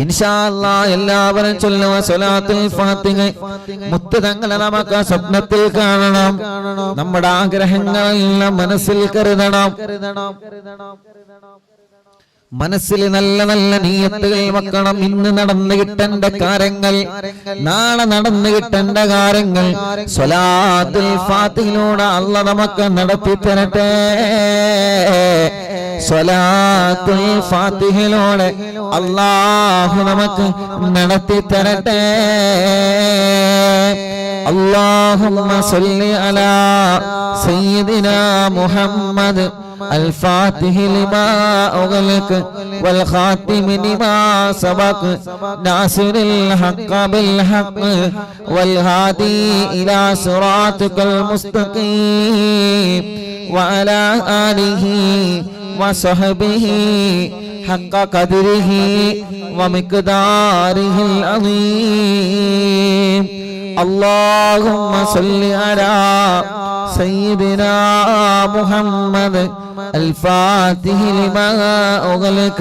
ഇൻഷാ അല്ലാഹ് എല്ലാവരും ചൊല്ലുക സ്വലാത്തുൽ ഫാത്തിഹ. മുത്ത് തങ്ങളെ നമുക്ക് സ്വപ്നത്തിൽ കാണണം. നമ്മുടെ ആഗ്രഹങ്ങളെല്ലാം മനസ്സിൽ കരുതണം. മനസ്സിൽ നല്ല നല്ല നിയ്യത്തുകൾ വെക്കണം. ഇന്ന് നടന്നു കിട്ടേണ്ട കാര്യങ്ങൾ, നാളെ നടന്നു കിട്ടേണ്ട കാര്യങ്ങൾ സ്വലാത്തുൽ ഫാത്തിഹയിലൂടെ അല്ലാഹ് നമുക്ക് നടത്തി തരട്ടെ. സ്വലാത്തുൽ ഫാത്തിഹയിലൂടെ അല്ലാഹു നമുക്ക് നടത്തി തരട്ടെ. اللهم صل على سيدنا محمد الفاتح لما أغلق والخاتم لما سبق ناصر الحق بالحق والهادي إلى صراطك المستقيم وعلى آله وصحبه حق قدره ومقداره العظيم. اللهم صل على سيدنا محمد الفاتح لما أغلق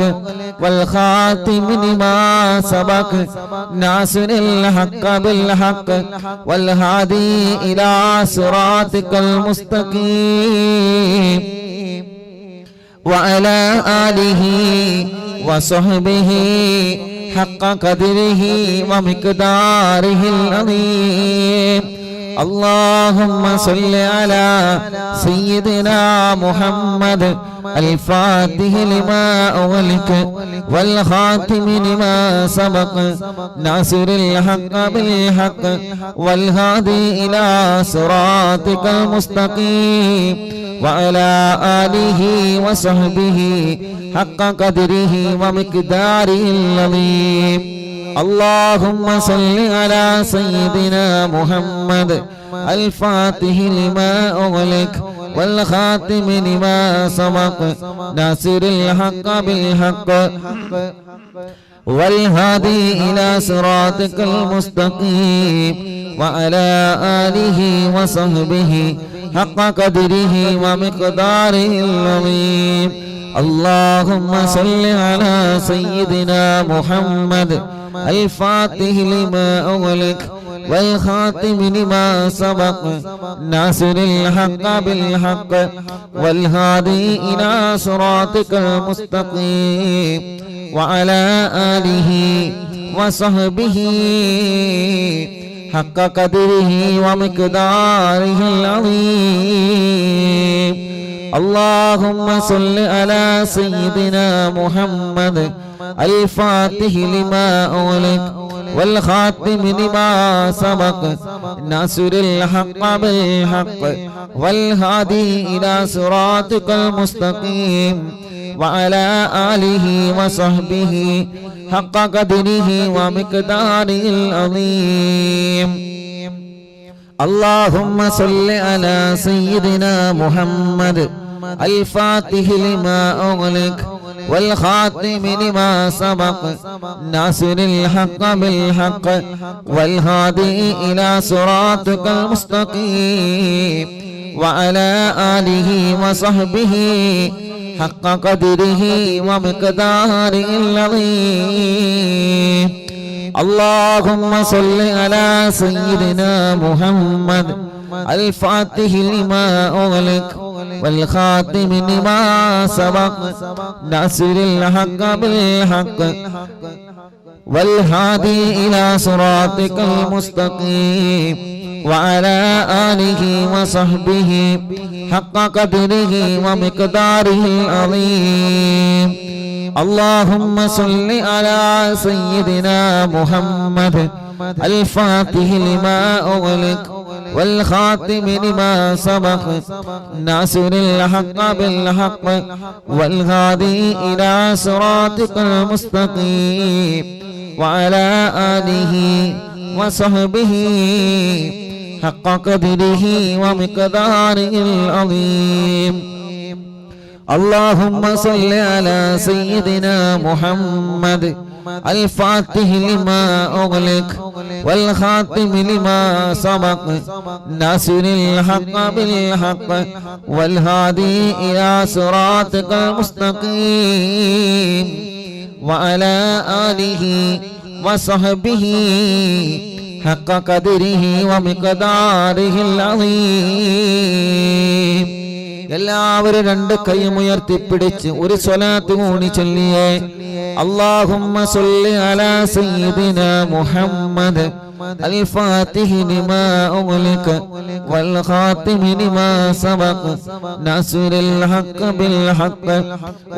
والخاتم لما سبق ناصر الحق بالحق والهادي إلى صراطك المستقيم وعلى آله وصحبه حق قدره ومقداره العظيم. اللهم صل على سيدنا محمد الفاتح لما أغلق والخاتم لما سبق ناصر الحق بالحق والهادي إلى صراطك المستقيم وعلى آله وصحبه حق قدره ومقداره العظيم. اللهم صل على سيدنا محمد الفاتح لما أغلق والخاتم لما سبق ناصر الحق بالحق والهادي إلى صراطك المستقيم وعلى آله وصحبه حق قدره ومقداره العظيم. اللهم صل على سيدنا محمد الفاتح لما أغلق والخاتم لما سبق ناصر الحق بالحق والهادي إلى صراطك المستقيم وعلى آله وصحبه حق قدره ومقداره العظيم. اللهم صل على سيدنا محمد الفاتح لما أغلق والخاتم لما سبق ناصر الحق بالحق والهادي إلى صراطك المستقيم وعلى آله وصحبه حق قدره ومقداره العظيم. اللهم صل على سيدنا محمد الفاتح لما أغلق والخاتم لما سبق ناصر الحق بالحق والهادي إلى صراطك المستقيم وعلى آله وصحبه حق قدره ومقداره العظيم. اللهم صل على سيدنا محمد الفاتح لما أغلق والخاتم لما سبق ناصر الحق بالحق والهادي إلى صراطك المستقيم وعلى آله وصحبه حق قدره ومقداره العظيم. اللهم صل على سيدنا محمد الفاتح لما أغلق والخاتم لما سبق ناصر الحق بالحق والهادي إلى صراطك المستقيم وعلى آله وصحبه حق قدره ومقداره العظيم. اللهم صل على سيدنا محمد الفاتح لما أغلق والخاتم لما سبق ناصر الحق بالحق والهادي إلى صراطك المستقيم وعلى آله وصحبه حق قدره ومقداره العظيم. എല്ലാവരും രണ്ട് കൈയും ഉയർത്തിപ്പിടിച്ച് ഒരു സ്വലാത്ത് കൂടി ചൊല്ലിയേ. اللهم صل على سيدنا محمد الفاتح لما أغلق والخاتم لما سبق ناصر الحق بالحق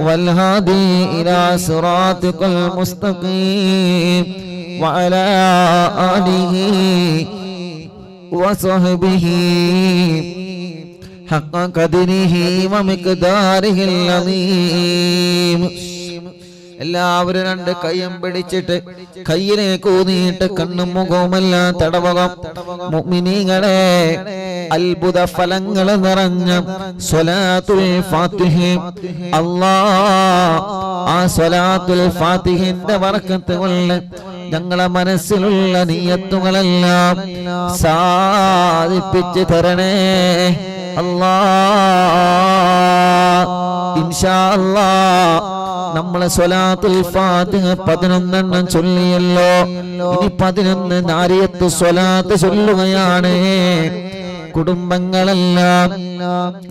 والهادي إلى صراطك المستقيم وعلى آله وصحبه حق قدره ومقداره العظيم. എല്ലാവരും രണ്ട് കൈയും പിടിച്ചിട്ട് കയ്യിലേക്ക് ഊന്നിയിട്ട് കണ്ണും മുഖവുമെല്ലാം തടവുക. മുഅ്മിനീങ്ങളെ, അത്ഭുത ഫലങ്ങൾ നിറഞ്ഞ സ്വലാത്തുൽ ഫാത്തിഹ, ആ സ്വലാത്തുൽ ഫാത്തിഹിന്റെ ബർക്കത്ത് കൊണ്ട് ഞങ്ങളെ മനസ്സിലുള്ള നിയ്യത്തുകളെല്ലാം സാധിപ്പിച്ച് തരണേ അല്ലാഹ്. ഇൻഷാ അല്ലാഹ് നമ്മളെ സ്വലാത്തുൽ ഫാത്തിഹ 11 ചൊല്ലിയല്ലോ. ഇനി 11 നാരിയത്ത് സ്വലാത്ത് ചൊല്ലുകയാണ്. കുടുംബങ്ങളെല്ലാം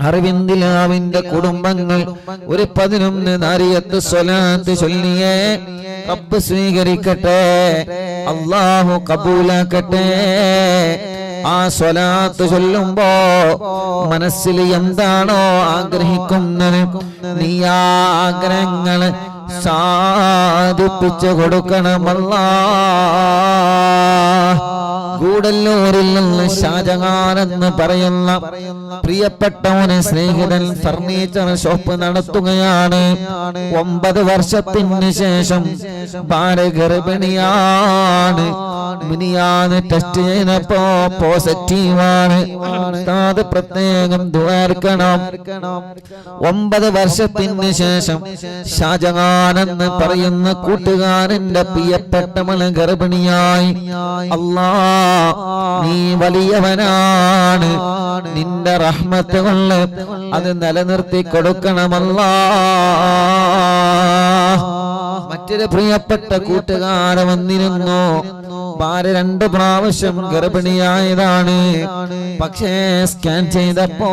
അരവിന്ദിലാവിന്റെ കുടുംബങ്ങൾ ഒരു 11 നാരിയത്ത് സ്വലാത്ത് ചൊല്ലിയേ. റബ്ബ് സ്വീകരിക്കട്ടെ, അല്ലാഹു കബൂലാക്കട്ടെ. ആ സ്വലാത്ത് ചൊല്ലുമ്പോ മനസ്സിൽ എന്താണോ ആഗ്രഹിക്കുന്നത് നീ ആ ആഗ്രഹങ്ങള് സാധിപ്പിച്ചു കൊടുക്കണമല്ലാഹ്. ഗൂഡല്ലൂരിൽ നിന്ന് ഷാജഹാൻ എന്ന് പറയുന്ന പ്രിയപ്പെട്ടവന് സ്നേഹിതൻ ഫർണിച്ചർ ഷോപ്പ് നടത്തുകയാണ്. 9 വർഷത്തിന് ശേഷം ഭാര്യ ഗർഭിണിയാണ്. മിനിയാന്ന് ടെസ്റ്റ് ചെയ്തപ്പോ പോസിറ്റീവാണ്. അത് പ്രത്യേകം ദുആർക്കണം. 9 വർഷത്തിന് ശേഷം ഷാജഹാൻ എന്ന് പറയുന്ന കൂട്ടുകാരന്റെ പ്രിയപ്പെട്ടവന് ഗർഭിണിയായി. അല്ലാഹ്, നീ വലിയവനാണ്, നിന്റെ റഹ്മത്ത് കൊണ്ട് അത് നിലനിർത്തി കൊടുക്കണമല്ലാഹ്. മറ്റൊരു പ്രിയപ്പെട്ട കൂട്ടുകാരൻ വന്നിരുന്നു. ഭാര്യ 2 പ്രാവശ്യം ഗർഭിണിയായതാണ്. പക്ഷേ സ്കാൻ ചെയ്തപ്പോ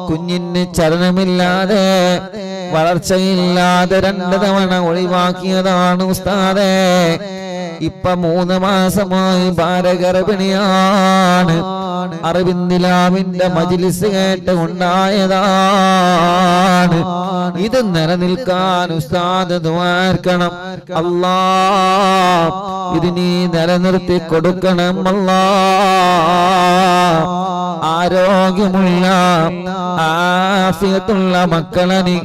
കുഞ്ഞിന് ചലനമില്ലാതെ വളർച്ചയില്ലാതെ 2 തവണ ഒഴിവാക്കിയതാണ് ഉസ്താദേ. ഇപ്പൊ 3 മാസമായി ഭാര്യ ഗർഭിണിയാണ്. അരവിന്ദിലാവിന്റെ മജ്ലിസ് കേട്ട് ഉണ്ടായതാണ്. ഇത് നിലനിൽക്കാൻ ഉസ്താദ് ദുആർക്കണം. അല്ലാഹ്, ഇത് നീ നിലനിർത്തി കൊടുക്കണം അല്ലാഹ്. ആരോഗ്യമുള്ള ആഫിയത്തുള്ള മക്കളെ നീ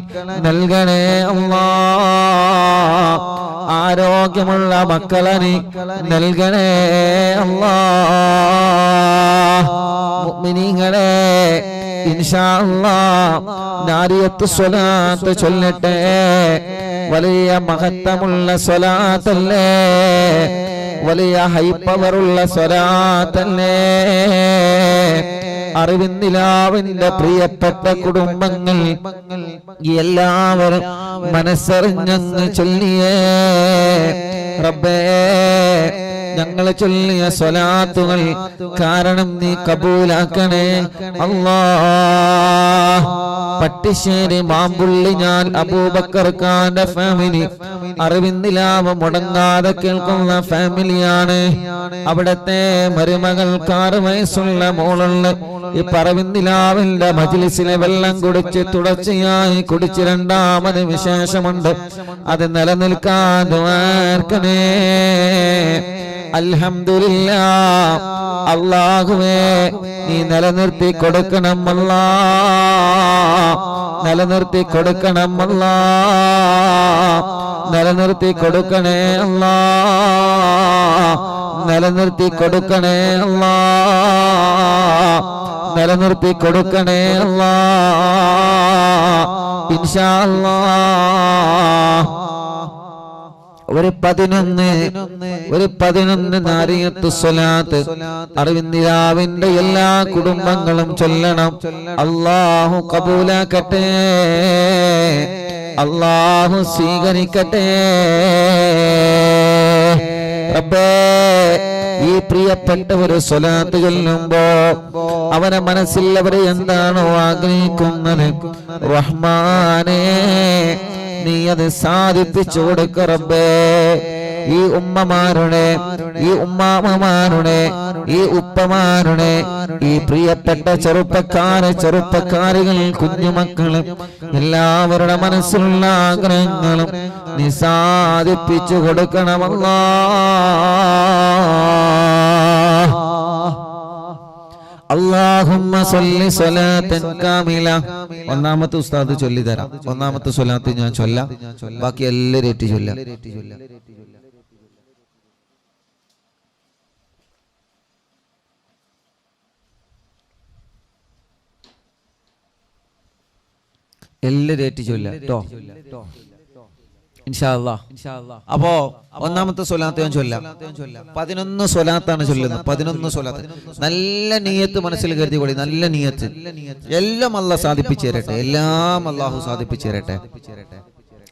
നൽകണേ അല്ലാഹ്. ആരോഗ്യമുള്ള മക്കളെ നീ നൽകണേ അല്ലാഹ്. മുഅ്മിനീങ്ങളെ, ഇൻഷാ അല്ലാഹ് നാരിയത്ത് സ്വലാത്ത് ചൊല്ലട്ടെ. വലിയ മഹത്വമുള്ള സ്വലാത്തല്ലേ, വലിയ ഹൈപ്പവറുള്ള സ്വലാത്തല്ലേ. അറിവിന്ദിലാവിന്റെ പ്രിയപ്പെട്ട കുടുംബങ്ങൾ എല്ലാവരും മനസ്സറിഞ്ഞങ്ങ് ചൊല്ലിയേ. റബ്ബേ, ഞങ്ങൾ ചൊല്ലിയ സ്വലാത്തുകൾ കാരണം നീ കബൂലാക്കണേ അല്ലാഹ്. പട്ടിശ്ശേരി മാമ്പുള്ളി ഞാൻ അബൂബക്കർ ഖാന്റെ ഫാമിലി അറിവിന്ദിലാവ് മുടങ്ങാതെ കേൾക്കുന്ന ഫാമിലിയാണ്. അവിടത്തെ മരുമകൾക്ക് 6 വയസ്സുള്ള മോളുള്ള ഈ പറവിന്ദിലാവിന്റെ മജ്ലിസിലെ വെള്ളം കുടിച്ച് തുടർച്ചയായി കുടിച്ച് 2ാമത് വിശേഷമുണ്ട്. അത് നിലനിൽക്കാൻ ദുആർക്കണേ. അൽഹംദുലില്ലാഹ്. അല്ലാഹുവേ, നീ നിലനിർത്തി കൊടുക്കണം അല്ലാഹ്. നിലനിർത്തി കൊടുക്കണം അല്ലാഹ്. നിലനിർത്തി കൊടുക്കണേ അല്ലാഹ്. നിലനിർത്തി കൊടുക്കണേ അല്ലാഹ്. നിലനിർത്തി കൊടുക്കണേ അല്ലാഹ്. ഇൻഷാ അല്ലാഹ് ഒരു 11 നാരിയത്ത് സ്വലാത്ത് അറിവിന്ദിലാവിന്റെ എല്ലാ കുടുംബങ്ങളും ചൊല്ലണം. അല്ലാഹു കബൂലാക്കട്ടെ, അല്ലാഹു സ്വീകരിക്കട്ടെ. റബ്ബേ, ഈ പ്രിയപ്പെട്ടവര് സ്വലാത്ത് ചൊല്ലുമ്പോ അവനെ മനസ്സിൽ അവർ എന്താണോ ആഗ്രഹിക്കുന്നത് റഹ്മാനേ നീ അത് സാധിപ്പിച്ചു കൊടുക്ക റബ്ബേ. ഈ ഉമ്മമാരുടെ, ഈ ഉമ്മാമ്മമാരുടെ, ഈ ഉപ്പമാരുടെ, ഈ പ്രിയപ്പെട്ട ചെറുപ്പക്കാരികൾ, കുഞ്ഞുമക്കള് എല്ലാവരുടെ മനസ്സിലുള്ള ആഗ്രഹങ്ങളും നീ സാധിപ്പിച്ചു കൊടുക്കണമല്ലാ. അല്ലാഹുമ്മ സ്വല്ലി സ്വലാത്തൻ കാമില. ഒന്നാമത്തെ ഉസ്താദ് ചൊല്ലി തരാം. ഒന്നാമത്തെ സ്വലാത്ത് ഞാൻ ചൊല്ലാം, ബാക്കി എല്ലാവരും ഏറ്റി ചൊല്ലാം. എല്ലാവരും ഏറ്റി ചൊല്ലാം കേട്ടോ, ഇൻഷാ അല്ലാഹ്. അപ്പോ ഒന്നാമത്തെ സ്വലാത്ത് ഞാൻ ചൊല്ലാം. 11 സ്വലാത്താണ് ചൊല്ലുന്നത്. 11 സ്വലാത്ത്. നല്ല നിയത്ത് മനസ്സിൽ കരുതി കൂടി, നല്ല നിയത്ത്. എല്ലാം അല്ലാഹ് സാധിപ്പിച്ചു തരട്ടെ, എല്ലാം അല്ലാഹു സാധിപ്പിച്ചു തരട്ടെ.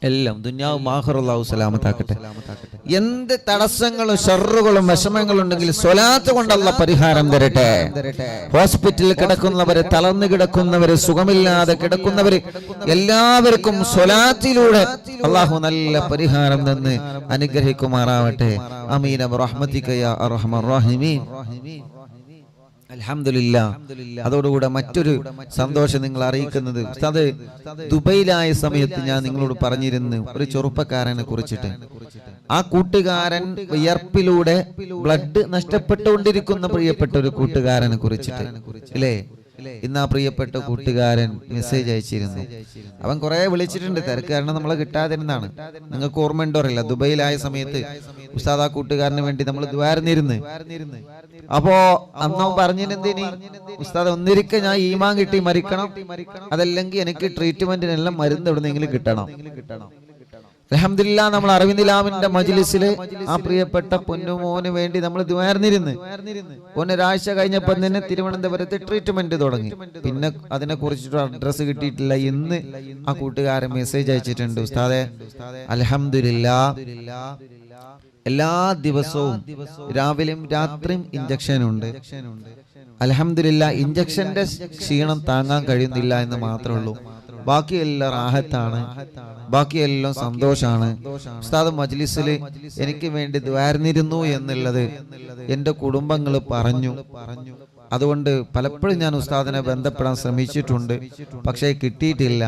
എല്ലാം ദുനിയാവും ആഖിറവും അല്ലാഹു സലാമത്താക്കട്ടെ. എന്ത് തടസ്സങ്ങളും ഷർറുകളും വിഷമങ്ങളും ഉണ്ടെങ്കിൽ സ്വലാത്ത് കൊണ്ട് അല്ലാഹ് പരിഹാരം തരട്ടെ. ഹോസ്പിറ്റലിൽ കിടക്കുന്നവര്, തളർന്നു കിടക്കുന്നവര്, സുഖമില്ലാതെ കിടക്കുന്നവര് എല്ലാവർക്കും സ്വലാത്തിലൂടെ അല്ലാഹു നല്ല പരിഹാരം തന്ന് അനുഗ്രഹിക്കുമാറാവട്ടെ. ആമീൻ ബിറഹ്മതിക യാ അർഹമർ റഹീമീൻ. അൽഹംദുലില്ലാഹ്. അതോടുകൂടെ മറ്റൊരു സന്തോഷം നിങ്ങൾ അറിയിക്കുന്നത്, ഉസ്താദ് ദുബൈയിലായ സമയത്ത് ഞാൻ നിങ്ങളോട് പറഞ്ഞിരുന്നു ഒരു ചെറുപ്പക്കാരനെ കുറിച്ചിട്ട്. ആ കൂട്ടുകാരൻ വിയർപ്പിലൂടെ ബ്ലഡ് നഷ്ടപ്പെട്ടുകൊണ്ടിരിക്കുന്ന പ്രിയപ്പെട്ട ഒരു കൂട്ടുകാരനെ കുറിച്ചിട്ട് അല്ലേ? ഇന്ന് ആ പ്രിയപ്പെട്ട കൂട്ടുകാരൻ മെസ്സേജ് അയച്ചിരുന്നു. അവൻ കുറെ വിളിച്ചിട്ടുണ്ട്, തിരക്ക് കാരണം നമ്മളെ കിട്ടാതിരുന്നാണ്. നിങ്ങൾക്ക് ഓർമ്മയുണ്ടോ അറിയില്ല, ദുബൈയിലായ സമയത്ത് ഉസ്താദ് ആ കൂട്ടുകാരന് വേണ്ടി നമ്മൾ ദ്വാരന്നിരുന്ന്. അപ്പോ അന്ന് പറഞ്ഞിനെന്തിനി ഉസ്താദ് ഒന്നിരിക്കെ ഞാൻ ഈമാൻ കിട്ടി മരിക്കണം, അതല്ലെങ്കിൽ എനിക്ക് ട്രീറ്റ്മെന്റിനെല്ലാം മരുന്ന് എവിടുന്നെങ്കിലും കിട്ടണം. അൽഹംദുലില്ലാഹ്, നമ്മൾ അറിവിന്ദിലാമിന്റെ മജ്ലിസില് ആ പ്രിയപ്പെട്ട പൊന്നുമോന് വേണ്ടി നമ്മൾ ദ്വാരന്നിരുന്ന്. ഒരാഴ്ച കഴിഞ്ഞപ്പോൾ തന്നെ തിരുവനന്തപുരത്ത് ട്രീറ്റ്മെന്റ് തുടങ്ങി. പിന്നെ അതിനെ കുറിച്ചിട്ട് അഡ്രസ് കിട്ടിയിട്ടില്ല. ഇന്ന് ആ കൂട്ടുകാരൻ മെസ്സേജ് അയച്ചിട്ടുണ്ട്, ഉസ്താദേ അൽഹംദുലില്ലാഹ് എല്ലാ ദിവസവും രാവിലെയും രാത്രിയും ഇഞ്ചക്ഷൻ ഉണ്ട്. അൽഹംദുലില്ലാഹ് ഇഞ്ചക്ഷന്റെ ക്ഷീണം താങ്ങാൻ കഴിയുന്നില്ല എന്ന് മാത്രമേ ഉള്ളൂ. ബാക്കിയെല്ലാം റാഹത്താണ്, ബാക്കിയെല്ലാം സന്തോഷാണ്. ഉസ്താദ് മജ്ലിസിൽ എനിക്ക് വേണ്ടി ദ്വാരന്നിരുന്നു എന്നുള്ളത് എന്റെ കുടുംബങ്ങൾ പറഞ്ഞു. അതുകൊണ്ട് പലപ്പോഴും ഞാൻ ഉസ്താദിനെ ബന്ധപ്പെടാൻ ശ്രമിച്ചിട്ടുണ്ട്, പക്ഷേ കിട്ടിയിട്ടില്ല.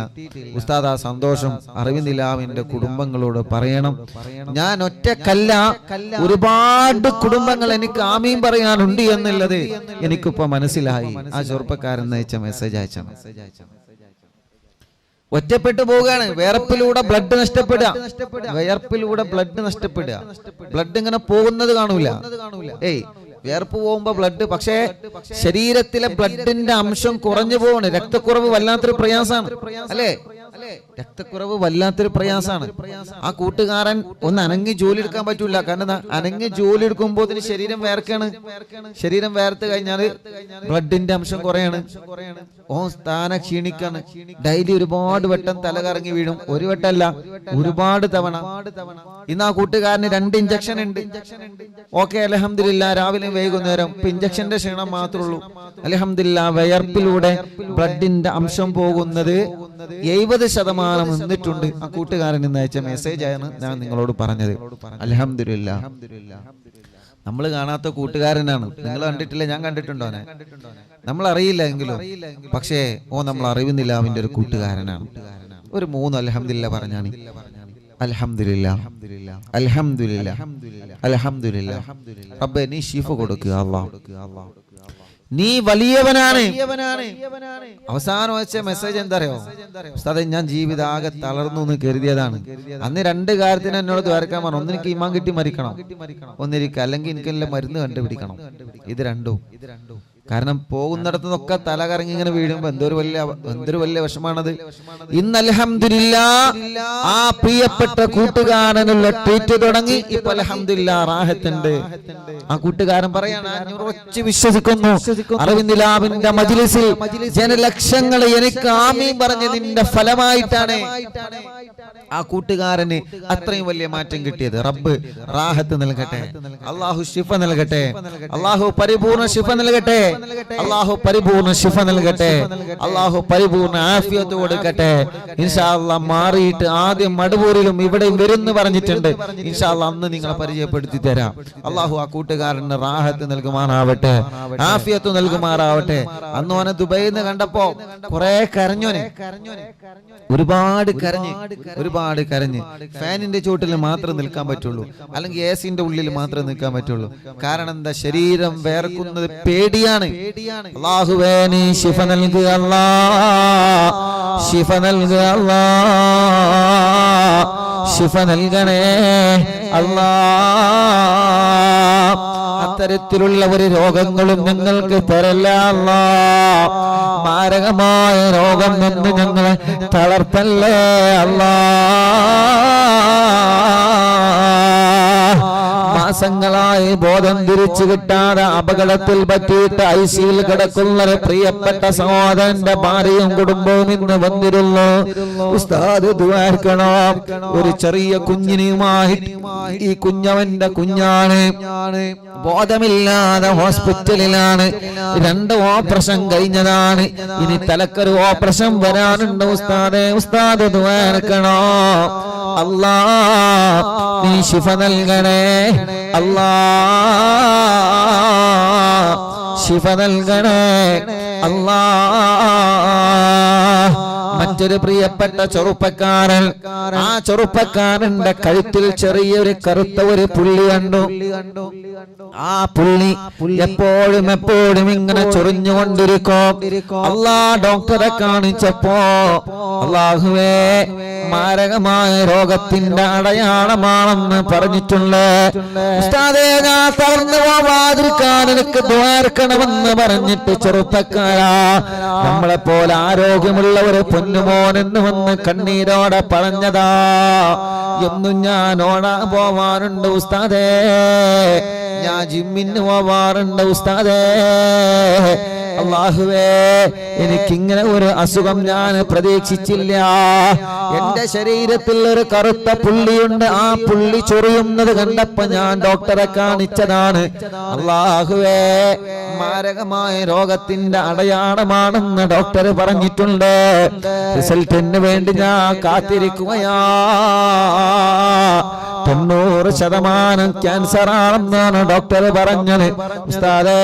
ഉസ്താദ് ആ സന്തോഷം അറിവിന്ദിലാവിന്റെ കുടുംബങ്ങളോട് പറയണം. ഞാൻ ഒറ്റക്കല്ല, ഒരുപാട് കുടുംബങ്ങൾ എനിക്ക് ആമീൻ പറയാനുണ്ട് എന്നുള്ളത് എനിക്കിപ്പോ മനസ്സിലായി. ആ ചെറുപ്പക്കാരൻ അയച്ച മെസ്സേജ് അയച്ച ഒറ്റപ്പെട്ടു പോവുകയാണ്. വിയർപ്പിലൂടെ ബ്ലഡ് നഷ്ടപ്പെടുക, വിയർപ്പിലൂടെ ബ്ലഡ് നഷ്ടപ്പെടുക. ബ്ലഡ് ഇങ്ങനെ പോകുന്നത് കാണൂല. വിയർപ്പ് പോകുമ്പോ ബ്ലഡ്, പക്ഷേ ശരീരത്തിലെ ബ്ലഡിന്റെ അംശം കുറഞ്ഞു പോവാണ്. രക്തക്കുറവ് വല്ലാത്തൊരു പ്രയാസമാണ് അല്ലേ? രക്തക്കുറവ് വല്ലാത്തൊരു പ്രയാസമാണ്. ആ കൂട്ടുകാരൻ ഒന്ന് അനങ്ങി ജോലി എടുക്കാൻ പറ്റൂല. കാരണം അനങ്ങി ജോലി എടുക്കുമ്പോ ശരീരം വേർക്കാണ്. ശരീരം വേർത്ത് കഴിഞ്ഞാല് ബ്ലഡിന്റെ അംശം കുറയാണ്. സ്ഥാന ക്ഷീണിക്കാണ്. ഡെയിലി ഒരുപാട് വട്ടം തല കറങ്ങി വീഴും. ഒരു വട്ടമല്ല, ഒരുപാട് തവണ. ഇന്ന് ആ കൂട്ടുകാരന് 2 ഇഞ്ചക്ഷൻ ഉണ്ട്. ഓക്കെ, അൽഹംദുലില്ലാഹ് രാവിലെ വൈകുന്നേരം. ഇപ്പൊ ഇഞ്ചക്ഷന്റെ ക്ഷീണം മാത്രമേ ഉള്ളൂ. അൽഹംദുലില്ലാഹ് വിയർപ്പിലൂടെ ബ്ലഡിന്റെ അംശം പോകുന്നത് 70% നിന്നിട്ടുണ്ട്. ആ കൂട്ടുകാരൻ ഇന്ന് അയച്ച മെസ്സേജ് ആണ് ഞാൻ നിങ്ങളോട് പറഞ്ഞത്. അൽഹംദുലില്ലാഹ്. നമ്മൾ കാണാത്ത കൂട്ടുകാരനാണ്. നിങ്ങൾ കണ്ടിട്ടില്ല, ഞാൻ കണ്ടിട്ടുണ്ടോ? നമ്മൾ അറിയില്ല എങ്കിലും, പക്ഷേ നമ്മൾ അറിവിന്ദിലാവിന്റെ ഒരു കൂട്ടുകാരനാണ്. ഒരു 3 അൽഹംദുലില്ലാഹ് പറഞ്ഞാണ്. അൽഹംദുലില്ലാഹ്, അൽഹംദുലില്ലാഹ്, അൽഹംദുലില്ലാഹ്. റബ്ബേ നീ ശിഫ കൊടുക്കുക അല്ലാഹ്, നീ വലിയവനാണ്. അവസാനം വെച്ച മെസ്സേജ് എന്താ അറിയോ? ഉസ്താദേ ഞാൻ ജീവിതാകെ തളർന്നു എന്ന് കരുതിയതാണ്. അന്ന് 2 കാര്യത്തിന് എന്നോട് ദ്വാരക്കാൻ പറഞ്ഞു. ഒന്നെനിക്ക് ഈമാൻ കിട്ടി മരിക്കണം, ഒന്നിരിക്കുക, അല്ലെങ്കിൽ എനിക്ക് എല്ലാം മരുന്ന് കണ്ടുപിടിക്കണം. ഇത് രണ്ടും കാരണം പോകുന്നിടത്തു നിന്നൊക്കെ തല കറങ്ങി ഇങ്ങനെ വീഴുമ്പോ എന്തൊരു വലിയ വിഷമാണത്. ഇന്ന് അൽഹംദുലില്ലാഹ് ആ പ്രിയപ്പെട്ട കൂട്ടുകാരനുള്ള ട്രീറ്റ് തുടങ്ങി. ഇപ്പൊ അൽഹംദുലില്ലാഹ് റാഹത്തുണ്ട്. ആ കൂട്ടുകാരൻ പറയാണ്, ഞാൻ ഉറച്ചു വിശ്വസിക്കുന്നു അരവിന്ദ് ലാബിന്റെ മജ്ലിസിൽ ജനലക്ഷങ്ങൾ എനിക്ക് ആമീൻ പറഞ്ഞതിന്റെ ഫലമായിട്ടാണ് ആ കൂട്ടുകാരന് അത്രയും വലിയ മാറ്റം കിട്ടിയത്. റബ്ബ് റാഹത്ത് നൽകട്ടെ, അള്ളാഹു ശിഫ നൽകട്ടെ, അള്ളാഹു പരിപൂർണ ശിഫ നൽകട്ടെ, അള്ളാഹു പരിപൂർണ ശിഫ നൽകട്ടെ, അള്ളാഹു പരിപൂർണ ആഫിയത്ത് കൊടുക്കട്ടെ. ഇൻഷാ അല്ലാഹ് മാറിയിട്ട് ആദ്യം മടവൂരിലും ഇവിടെയും വരുന്നു പറഞ്ഞിട്ടുണ്ട്. ഇൻഷാ അല്ലാഹ് അന്ന് നിങ്ങളെ പരിചയപ്പെടുത്തി തരാം. അള്ളാഹു ആ കൂട്ടുകാരന് റാഹത്ത് നൽകുമാറാവട്ടെ, ആഫിയത്ത് നൽകുമാറാവട്ടെ. അന്ന് ഓനെ ദുബൈയിൽ നിന്ന് കണ്ടപ്പോ കുറെ കരഞ്ഞോനെ, ഒരുപാട് കരഞ്ഞ് ഫാനിന്റെ ചോട്ടിൽ മാത്രം നിൽക്കാൻ പറ്റുള്ളൂ, അല്ലെങ്കിൽ എസിന്റെ ഉള്ളിൽ മാത്രം നിൽക്കാൻ പറ്റുള്ളൂ. കാരണം എന്താ, ശരീരം വേർക്കുന്നത് പേടിയാണ്. അല്ലാഹുവേ നീ ശിഫ നൽകുക അല്ലാഹ്, ശിഫ നൽകുക അല്ലാഹ്, ശിഫ നൽകണേ അല്ലാഹ്. അത്തരത്തിലുള്ള ഒരു രോഗങ്ങളും ഞങ്ങൾക്ക് തരല്ല അല്ലാഹ്. മാരകമായ രോഗം നിന്ന് ഞങ്ങളെ തളർത്തല്ലേ അല്ലാഹ്. മാസങ്ങളായി ബോധം തിരിച്ചു കിട്ടാതെ അപകടത്തിൽ പറ്റിയിട്ട് ഐസിയിൽ കിടക്കുന്ന പ്രിയപ്പെട്ട സഹോദരന്റെ ഭാര്യയും കുടുംബവും ഇന്ന് വന്നിരുന്നു. ഉസ്താദ് ദുആർക്കണം. ഒരു ചെറിയ കുഞ്ഞിനുമായി, ഈ കുഞ്ഞവന്റെ കുഞ്ഞാണ്, ബോധമില്ലാതെ ഹോസ്പിറ്റലിലാണ്. 2 ഓപ്പറേഷൻ കഴിഞ്ഞതാണ്, ഇനി തലക്കൊരു ഓപ്പറേഷൻ വരാനുണ്ട്. ഉസ്താദ് ദുആർക്കണം. അല്ലാഹ് നീ ശിഫ നൽകണേ അല്ലാഹ്, ശിഫ നൽകണേ അല്ലാഹ്. മറ്റൊരു പ്രിയപ്പെട്ട ചെറുപ്പക്കാരൻ, ആ ചെറുപ്പക്കാരന്റെ കഴുത്തിൽ ചെറിയൊരു കറുത്ത ഒരു പുള്ളി കണ്ടു. ആ പുള്ളി എപ്പോഴും ഇങ്ങനെ ചൊറിഞ്ഞുകൊണ്ടിരിക്കും. അല്ലാഹ് ഡോക്ടറെ കാണിച്ചപ്പോ അല്ലാഹുവേ മാരകമായ രോഗത്തിന്റെ അടയാളമാണെന്ന് പറഞ്ഞിട്ടുണ്ട്. ഉസ്താദേ ഞാൻ തളർന്നു പോവാതിരിക്കാൻ എനിക്ക് ദ്വാരക്കണമെന്ന് പറഞ്ഞിട്ട് ചെറുപ്പക്കാരാ, നമ്മളെ പോലെ ആരോഗ്യമുള്ള ഒരു പൊന്നുമോനെന്ന് വന്ന് കണ്ണീരോടെ പറഞ്ഞതാ. എന്നും ഞാൻ ഓടാൻ പോവാറുണ്ട് ഉസ്താദേ, ഞാൻ ജിമ്മിന് പോവാറുണ്ട് ഉസ്താദേ. അല്ലാഹുവേ എനിക്കിങ്ങനെ ഒരു അസുഖം ഞാൻ പ്രതീക്ഷിച്ചില്ല. എന്റെ ശരീരത്തിൽ ഒരു കറുത്ത പുള്ളിയുണ്ട്, ആ പുള്ളി ചൊറിയുന്നത് കണ്ടപ്പോ ഞാൻ ഡോക്ടറെ കാണിച്ചതാണ്. അല്ലാഹുവേ മാരകമായ രോഗത്തിന്റെ അടയാളമാണെന്ന് ഡോക്ടർ പറഞ്ഞിട്ടുണ്ട്. റിസൾട്ടിന് വേണ്ടി ഞാൻ കാത്തിരിക്കുകയാ. 90% ക്യാൻസർ ആണെന്നാണ് ഡോക്ടർ പറഞ്ഞത്. ഉസ്താദേ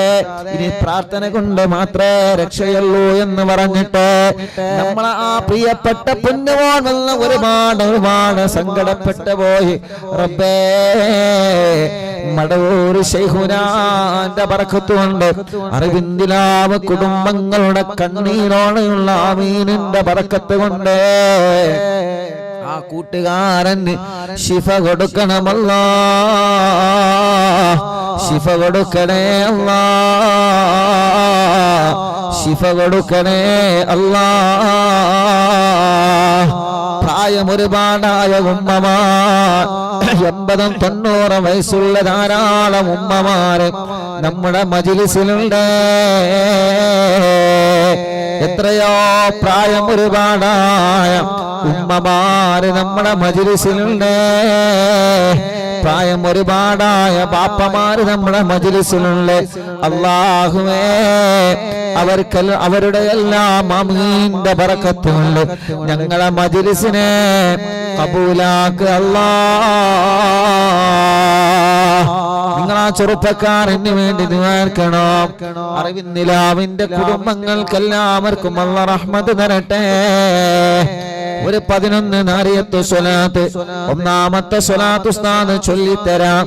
ഇനി പ്രാർത്ഥന കൊണ്ട് മാത്രമേ രക്ഷയുള്ളൂ എന്ന് പറഞ്ഞിട്ട് നമ്മളെ ആ പ്രിയപ്പെട്ട പൊന്നുമോൻ ഒരുപാട് സങ്കടപ്പെട്ടു പോയി. റബ്ബേ മടവൂർ ശൈഖുനാന്റെ ബറക്കത്ത് കൊണ്ട് അരവിന്ദ് ലാബ് കുടുംബങ്ങളുടെ കണ്ണീരോടെയുള്ള ആമീനിന്റെ ബറക്കത്ത് കൊണ്ട് ആ കൂട്ടുകാരന് ശിഫ കൊടുക്കണമല്ലാ, ശിഫ കൊടുക്കണേ അല്ലാ, ശിഫ കൊടുക്കണേ അല്ലാ. പ്രായം ഒരുപാടായ ഉമ്മമാർ, 80-90 വയസ്സുള്ള ധാരാളം ഉമ്മമാര് നമ്മുടെ മജ്ലിസിലുണ്ട്. എത്രയോ പ്രായം ഒരുപാടായ ഉമ്മമാര് നമ്മുടെ മജ്ലിസിലുണ്ട്. പ്രായം ഒരുപാടായ ബാപ്പമാര് നമ്മുടെ മജ്ലിസിലുണ്ട്. അല്ലാഹുവേ അവരുടെ എല്ലാം ആമീന്റെ ബറക്കത്ത് കൊണ്ട് ഞങ്ങളെ മജ്ലിസിനെ കബൂലാക്ക് അല്ലാഹ്. നിങ്ങളാ ചെറുപ്പക്കാരന് വേണ്ടി ദുആർക്കണം. അരവിന്ദ് ലാബിന്റെ കുടുംബങ്ങൾക്കെല്ലാവർക്കും അല്ലാഹ് റഹ്മത്ത് തരട്ടെ. ഒരു 11 നാരിയത്ത് സ്വലാത്ത്, ഒന്നാമത്തെ സ്വലാത്ത് ഉസ്താദ് ചൊല്ലിത്തരാം,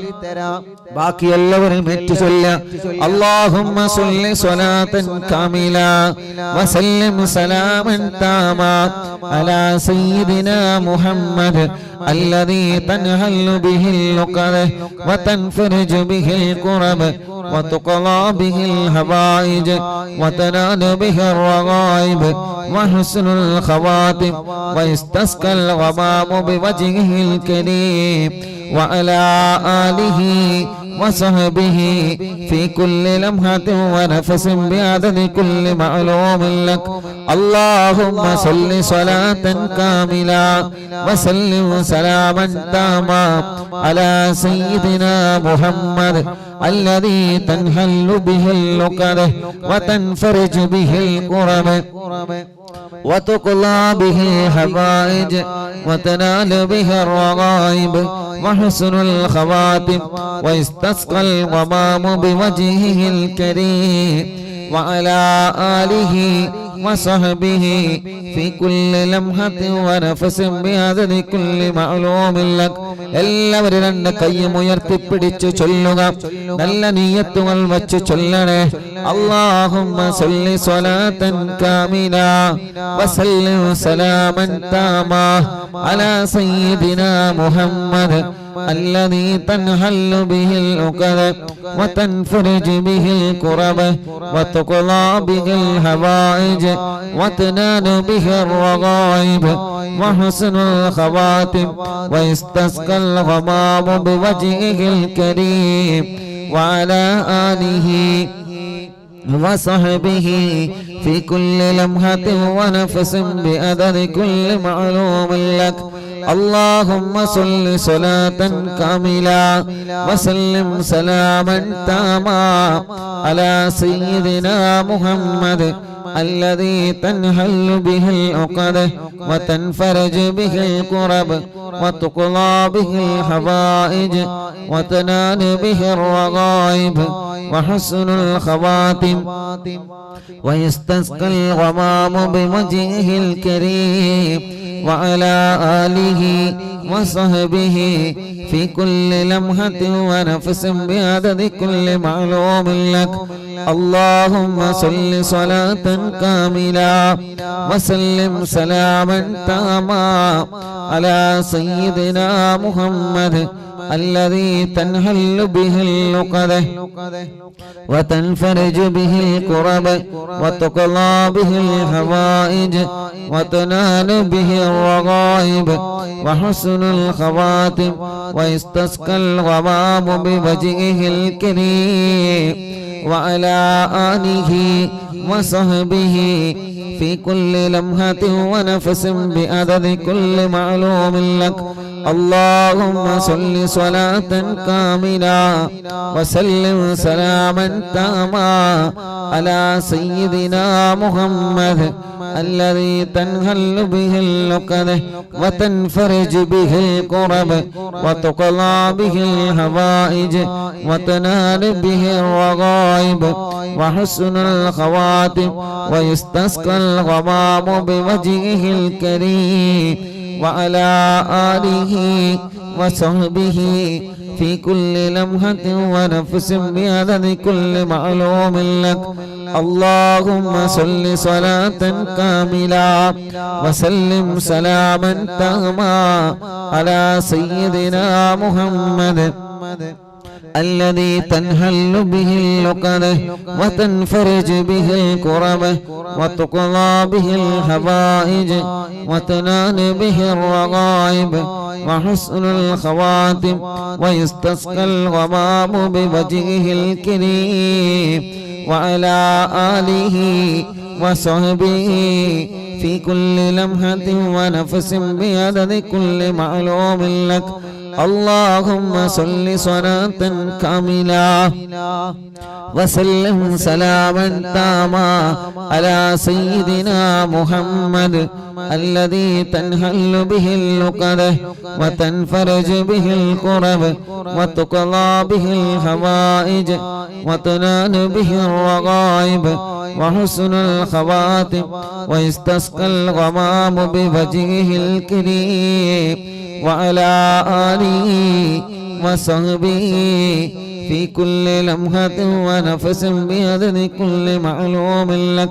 ബാക്കി എല്ലാവരും ഏറ്റു ചൊല്ലാം. അല്ലാഹുമ്മ സ്വല്ലി സ്വലാത്തൻ കാമില വസല്ലിം സലാമൻ താമ അലാ സയ്യിദിനാ മുഹമ്മദ് الذي تنهل به اللقد وتنفرج به الكرب وتقضى به الحوائج وتنال به الرغائب وحسن الخواتم ويستسقى الغمام بوجهه الكريم وعلى آله وصحبه في كل لمحة ونفس بعدد كل معلوم لك. اللهم صل صلاة كاملة وسلم سلاما تاما على سيدنا محمد الذي تنحل به اللقد وتنفرج به الكرب وتقضى به الحوائج وتنال به الرغائب وحسن الخواتم ويستسقى الغمام بوجهه الكريم وعلى آله وصحبه في كل لمحة ونفس بعدد كل معلوم لك. എല്ലാവരും രണ്ട് കൈയും ഉയർത്തിപ്പിടിച്ച് ചൊല്ലുക. നല്ല നിയ്യത്തുകൾ വച്ച് ചൊല്ലണേ. اللهم صل صلاة كاملة وسلم سلاما تاما على سيدنا محمد الذي تنحل به العقد وتنفرج به الكرب وتقضى به الحوائج وتنال به الرغائب وحسن الخواتم ويستسقى الغمام بوجهه الكريم وعلى آله وصحبه في كل لمحة ونفس بعدد كل معلوم لك. اللهم صل صلاة كاملة وسلم سلاما تاما على سيدنا محمد الذي تنحل به العقد وتنفرج به الكرب وتقضى به الحوائج وتنال به الرغائب وحسن الخواتم ويستسقى الغمام بوجهه الكريم وعلى آله وصحبه في كل لمحة ونفس بعدد كل معلوم لك. اللهم صل صلاة كاملة وسلم سلاما تاما على سيدنا محمد الذي تنحل به اللقد وتنفرج به الكرب وتقضى به الحوائج وتنال به الرغائب وحسن الخواتم ويستسقى الغمام بوجهه الكريم وعلى آله وصحبه في كل لمحة ونفس بعدد كل معلوم لك. اللهم صل صلاة كاملة وسلم سلاما تاما على سيدنا محمد الذي تنحل به اللقد وتنفرج به الكرب وتقضى به الحوائج وتنال به الرغائب وحسن الخواتم ويستسقى الغمام بوجهه الكريم وعلى آله وصحبه في كل لمحة ونفس بعدد كل معلوم لك. اللهم صل صلاة كاملة وسلم سلاما تاما على سيدنا محمد الذي تنحل به اللقد وتنفرج به الكرب وتقضى به الحوائج وتنال به الرغائب وحسن الخواتم ويستسقى الغمام بوجهه الكريم وعلى آله وصحبه في كل لمحة ونفس بعدد كل معلوم لك. اللهم صل صلاة كاملة وسلم سلاما تاما على سيدنا محمد الذي تنحل به اللقد وتنفرج به الكرب وتقضى به الحوائج وتنال به الرغائب وحسن الخواتم ويستسقى الغمام بوجهه الكريم وعلى آله وصحبه في كل لمحة ونفس بعدد كل معلوم لك.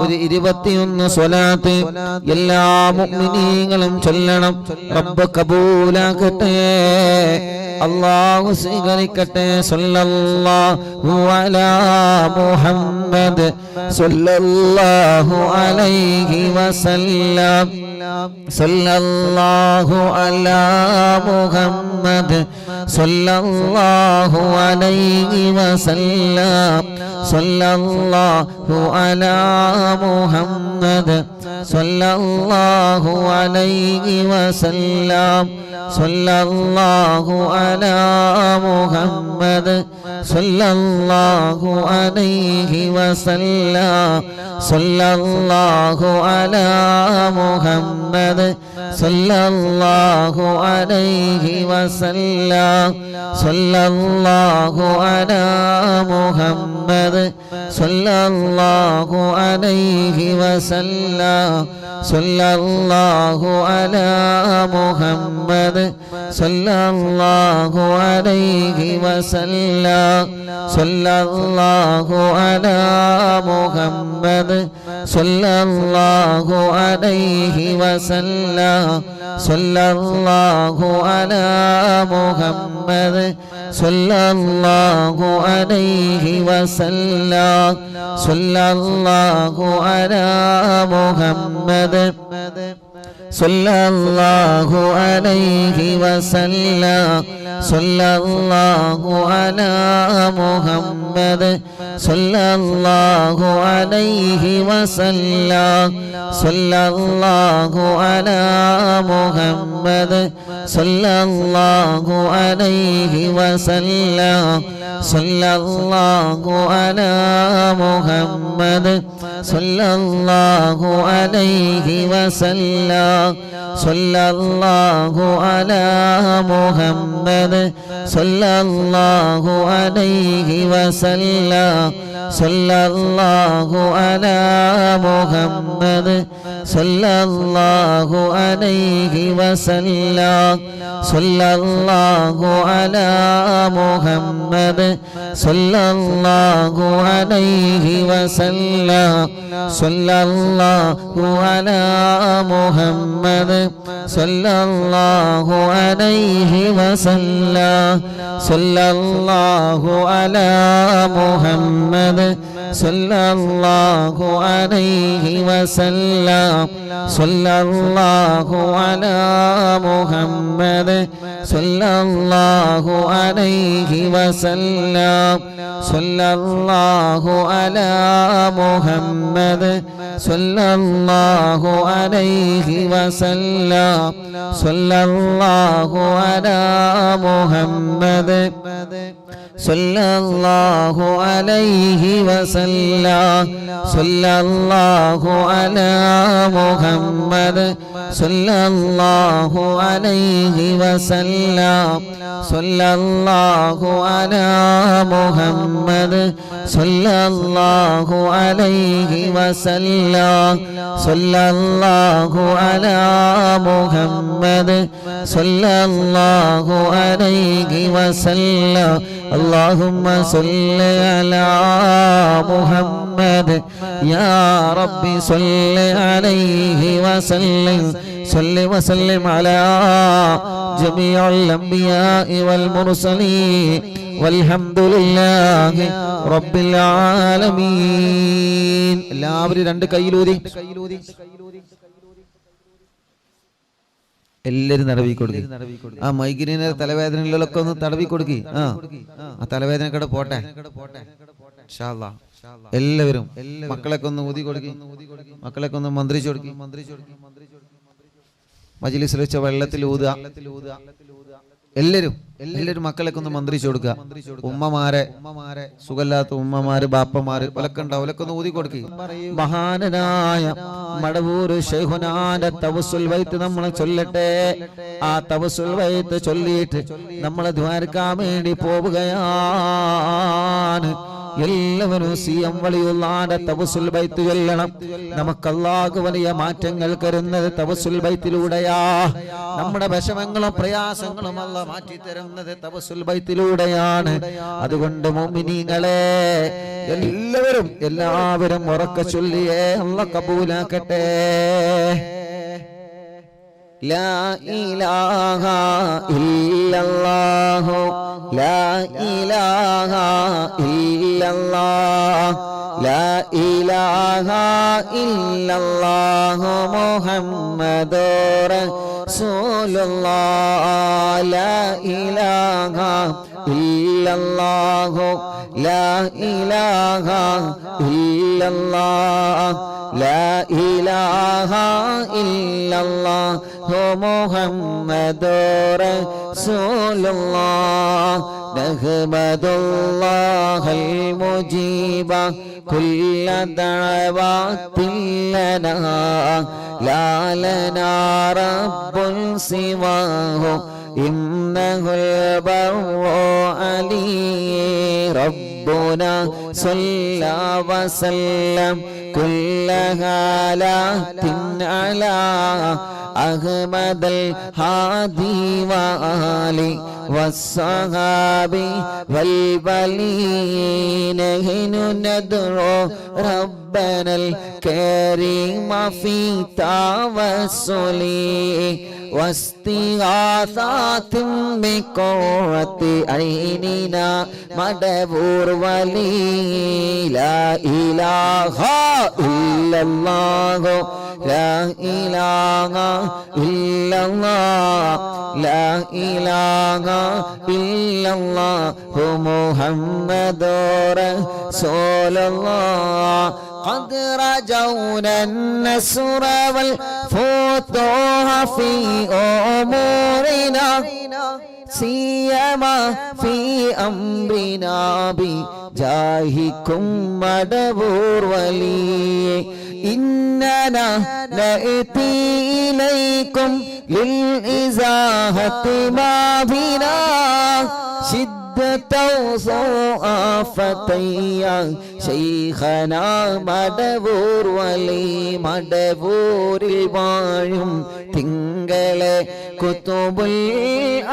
ഒരു 21 സ്വലാത്ത് എല്ലാ മുഅ്മിനീങ്ങളും ചൊല്ലണം. റബ്ബ് കബൂലാക്കട്ടെ, അല്ലാഹു സ്വീകരിക്കട്ടെ. സല്ലല്ലാഹു അലാ മുഹമ്മദ് സല്ലല്ലാഹു അലൈഹി വസല്ലം. സല്ലല്ലാഹു അലാ മുഹമ്മദ് സല്ലല്ലാഹു അലൈഹി വസല്ലം. സല്ലല്ലാഹു അലാ മുഹമ്മദ് സല്ലല്ലാഹു അലൈഹി വസല്ലം. സല്ലല്ലാഹു അലാ മുഹമ്മദ് സല്ലല്ലാഹു അലൈഹി വസല്ലം. സല്ലല്ലാഹു അലാ മുഹമ്മദ് സല്ലല്ലാഹു അലൈഹി വസല്ലം. സല്ലല്ലാഹു അലാ മുഹമ്മദ് സല്ലല്ലാഹു അലൈഹി വസല്ലം. സല്ലല്ലാഹു അലാ മുഹമ്മദ് സല്ലല്ലാഹു അലൈഹി വസല്ലം. സല്ലല്ലാഹു അലാ മുഹമ്മദ് സല്ലല്ലാഹു അലൈഹി വസല്ലം. സല്ലല്ലാഹു അലാ മുഹമ്മദ് സല്ലല്ലാഹു അലൈഹി വസല്ലം. സല്ലല്ലാഹു അലാ മുഹമ്മദ് സല്ലല്ലാഹു അലൈഹി വസല്ലം. സല്ലല്ലാഹു അലാ മുഹമ്മദ് സല്ലല്ലാഹു അലൈഹി വസല്ലം. സല്ലല്ലാഹു അലാ മുഹമ്മദ് സല്ലല്ലാഹു അലൈഹി വസല്ലം. സല്ലല്ലാഹു അലാ മുഹമ്മദ് സല്ലല്ലാഹു അലൈഹി വസല്ലം. സല്ലല്ലാഹു അലാ മുഹമ്മദ് സല്ലല്ലാഹു അലൈഹി വസല്ലം. സല്ലല്ലാഹു അലാ മുഹമ്മദ് സല്ലല്ലാഹു അലൈഹി വസല്ലം. സല്ലല്ലാഹു അലാ മുഹമ്മദ് സല്ലല്ലാഹു അലൈഹി വസല്ലം. സല്ലല്ലാഹു അലാ മുഹമ്മദ് സല്ലല്ലാഹു അലൈഹി വസല്ലം. സല്ലല്ലാഹു അലാ മുഹമ്മദ് സല്ലല്ലാഹു അലൈഹി വസല്ലം. സല്ലല്ലാഹു അലാ മുഹമ്മദ് സല്ലല്ലാഹു അലൈഹി വസല്ലം. സല്ലല്ലാഹു അലാ മുഹമ്മദ് സല്ലല്ലാഹു അലൈഹി വസല്ലം. സല്ലല്ലാഹു അലാ മുഹമ്മദ് സല്ലല്ലാഹു അലൈഹി വസല്ലം. സല്ലല്ലാഹു അലാ മുഹമ്മദ് സല്ലല്ലാഹു അലൈഹി വസല്ലം. സല്ലല്ലാഹു അലാ മുഹമ്മദ് സല്ലല്ലാഹു അലൈഹി വസല്ലം. സല്ലല്ലാഹു അലാ മുഹമ്മദ് സല്ലല്ലാഹു അലൈഹി വസല്ലം. اللهم صل على محمد يا ربي صل عليه وسلم. صل وسلم على جميع الأنبياء والمرسلين والحمد لله رب العالمين. എല്ലാവരും രണ്ട് കൈയിലൂതി എല്ലാരും തടവി കൊടുക്കി. ആ മൈഗ്രീന് തലവേദനകളിലൊക്കെ ഒന്ന് തടവി കൊടുക്കി. ആ തലവേദനക്കടെ പോട്ടെ. എല്ലാവരും മക്കളൊക്കെ ഒന്ന് ഊതി കൊടുക്കി, മക്കളൊക്കെ ഒന്ന് മന്ത്രിച്ചു കൊടുക്കി. മജ്‌ലിസിൽ വെച്ച വെള്ളത്തിൽ ഊതുക. എല്ലാരും മക്കളൊക്കെ ഒന്ന് മന്ത്രിച്ചു കൊടുക്കുക. ഉമ്മമാരെ സുഖല്ലാത്ത ഉമ്മമാര് ബാപ്പമാര് ഒലക്കെ ഉണ്ടാവും, ഒലക്കെ ഒന്ന് ഊതി കൊടുക്കുക. മഹാനായ മടവൂര് ശൈഖുനാന്റെ തവസ്സുൽ ബൈത്ത് നമ്മൾ ചൊല്ലട്ടെ. ആ തവസ്സുൽ ബൈത്ത് ചൊല്ലിയിട്ട് നമ്മൾ ദ്വാരക്കാൻ വേണ്ടി പോവുകയാണ്. എല്ലാവരും സിഎം വലിയുള്ളാന്റെ തവസ്സുൽ ബൈത്ത് ചൊല്ലണം. നമുക്ക് അല്ലാഹു വലിയ മാറ്റങ്ങൾ തരുന്നത് തവസ്സുൽ ബൈത്തിലൂടെയാ. നമ്മുടെ വിഷമങ്ങളും പ്രയാസങ്ങളും അല്ലാഹ് മാറ്റി തരുന്നത് തവസ്സുൽ ബൈത്തിലൂടെയാണ്. അതുകൊണ്ട് മുഅ്മിനീങ്ങളെ എല്ലാവരും ഉറക്കെ ചൊല്ലിയേ അല്ലാഹ് കബൂലാക്കട്ടെ. لا إله إلا الله لا إله إلا الله لا إله إلا الله محمد رسول الله لا إله إلا الله لا إله إلا الله لا إله إلا الله محمد رسول الله نحمد الله المجيب كل دعوات لنا لا لنا رب سواه إنه البر علي ربنا صلى وسلم كل حالات على أحمد الهادي وآله والصحابي والبلين نحن ندعو ربنا الكريم في توسلي واستغاثات بقرة عيننا مدبور ولي لا إله إلا الله لا إله إلا الله لا إله إلا الله محمد رسول الله قد رجونا النصر والفتوح في أمورنا سيما في أمرنا بجاهكم مدبور ولي إننا نأتي إليكم للإزاحة ما بنا شدة وصوافة شيخنا مدبور ولي مدبور البايم തിങ്കളെ കുതുബുൽ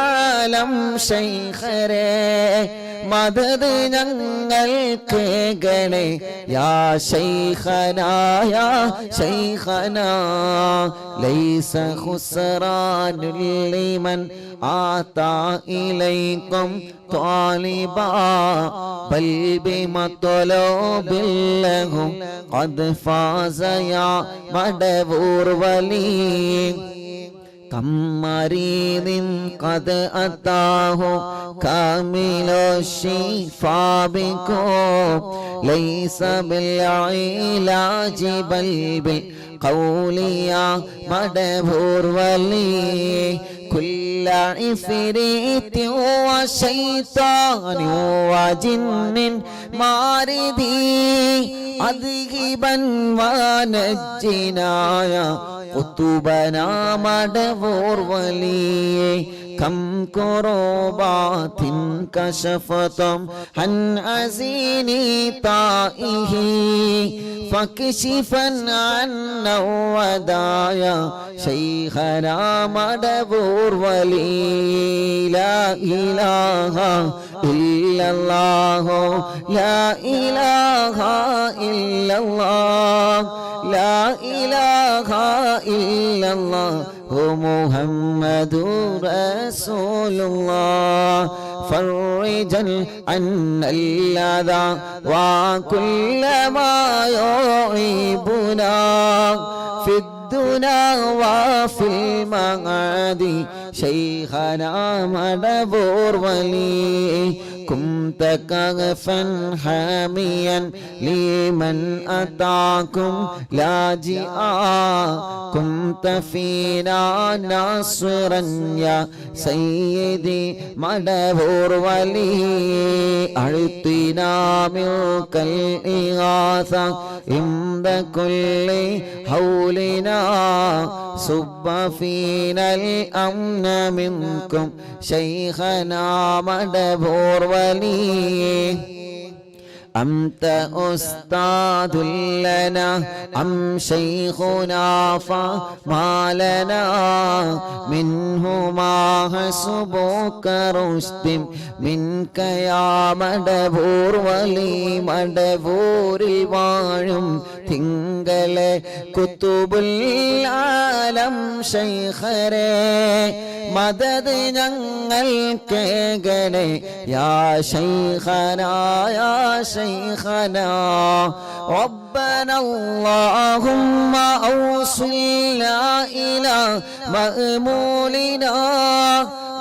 ആലം ശൈഖരേ മദദ് ഞങ്ങൾക്ക് ഗണേ യാ ശൈഖനാ യാ ശൈഖനാ ലൈസ ഖുസ്റാനുൽ ലിമൻ ആതാ ഇലൈക്കും ത്വാലിബാ ബൽ ബിമത്ലൂബിൽ ലഹും ഖദ് ഫാസ യാ മദബൂർ വലി كم مريض قد أتاه كامل الشفاء بكم ليس بالعلاج بل بالقول يا مدبور ولي كل عفريت وشيطان وجن ماردي أذهبا ونجنا يا قطبنا مدبور ولي كم كربات كشفتم عن أزيني طائه فاكشفا عنا ودايا شيخنا مدبور ولي لا إله إلا الله لا إله إلا الله لا إله إلا الله محمد رسول الله فرجا عنا الأذى وكل ما يعيبنا في الدنيا وفي المعاد شيخنا مدبور ولي كنت كغفا حاميا لمن أتاكم لاجئا كنت فينا ناصرا يا سيدي مدبور ولي أعطنا منك الإغاثة عند كل حولنا صب فينا الأمن منكم شيخنا مدبور ولي أنت أستاذ لنا أم شيخنا فما لنا منه ما حسبك رشد منك يا മടവൂർ വലി മടവൂരിൽ വാഴും തിങ്കളെ കുത്തുബുൽ ആലം ശൈഖരേ മദദ് ഞങ്ങൾക്കേകണേ യാ ശൈഖനാ യാ ശൈഖനാ ربنا اللهم أوصلنا إلى مأمولنا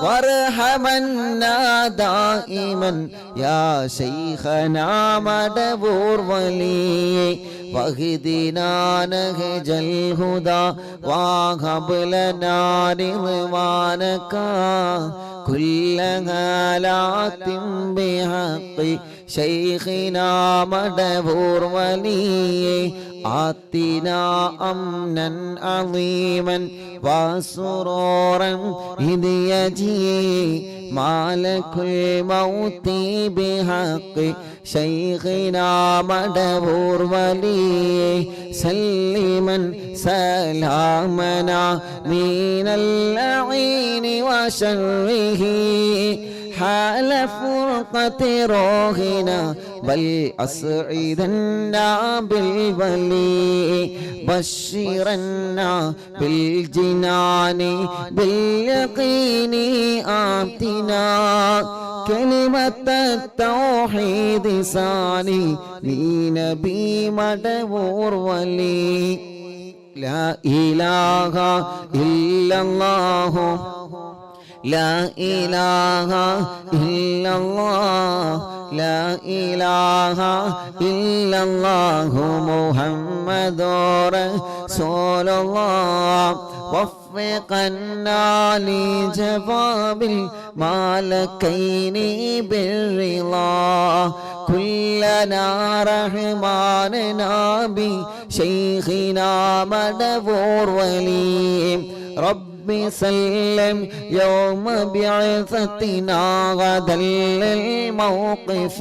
وارحمنا دائما يا شيخنا مدبور ولي واهدنا نهج الهدى وهب لنا رضوانك كل هالات بحق شيخنا مدبور ولي آتنا أمنا عظيما وسرورا إذ يجي مالك الموت بحق شيخنا مدبور ولي سلما سلامنا من اللعين وشره حال فرقة روحنا بل أسعدنا بالولي بشرنا بالجنان باليقين آتنا كلمة التوحيد ثاني لنبي مدبور ولي لا إله إلا الله لا إله إلا الله لا إله إلا الله محمد رسول الله وفقنا لجواب المالكين بالرضا كلنا رحماننا بشيخنا مدبور ولي رب سلم يوم بعثتنا غدا للموقف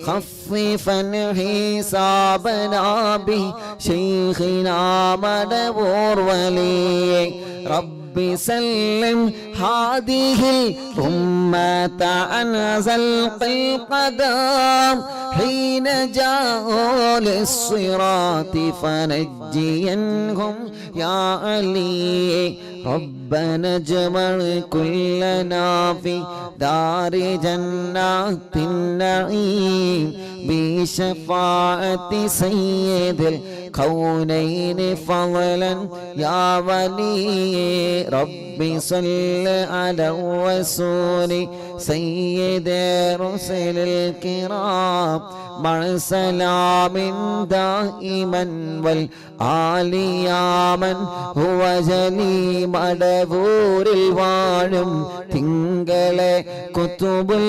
خففا حسابنا بشيخنا مدبور ولي رب سلم هذه الأمة عن زلق القدم حين جاءوا للصراط فنجينهم يا علي ربنا اجمع كلنا في دار جنات النعيم بشفاعة سيد الكونين فضلا يا ولي رب صل على الرسول سيد رسل الكرام مع سلام دائما والآل يا من هو جلي مدبور الوالم തിങ്കളെ കുത്തുബുൽ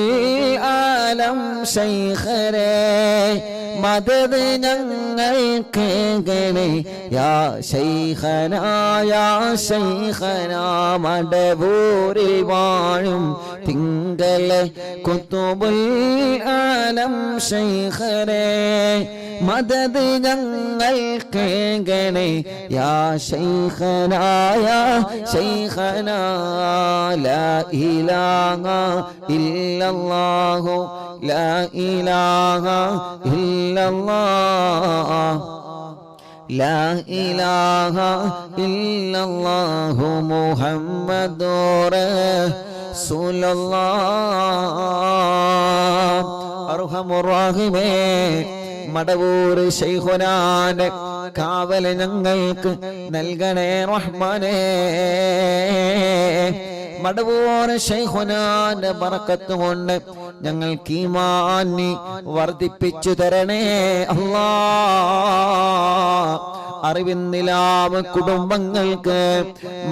ആലം ശൈഖരേ മദദ് ഞങ്ങൾക്കേകണേ യാ ശൈഖനാ യാ ശൈഖനാ മടവൂരിൽ വാഴും തിങ്കളെ കുത്തുബുൽ ആലം ശൈഖരേ മദദ് ഞങ്ങൾക്കേകണേ യാ ശൈഖനാ യാ ശൈഖനാ ലാ ഇലാഹ ഇല്ലല്ലാഹു ലാ ഇലാഹ ഇല്ലല്ലാഹ് ലാ ഇലാഹ ഇല്ലല്ലാഹു മുഹമ്മദുർ റസൂലുള്ളാഹ് അർഹമുർ റഹീമേ മടവൂർ ശൈഖുനാന്റെ കാവല് ഞങ്ങൾക്ക് നൽകണേ റഹ്മാനേ മടവൂർ ശൈഖുനാന്റെ ബറക്കത്ത് കൊണ്ട് ഞങ്ങൾക്ക് ഈമാനി വർദ്ധിപ്പിച്ചു തരണേ അല്ലാഹ് അറിവിന്നിലാവ് കുടുംബങ്ങൾക്ക്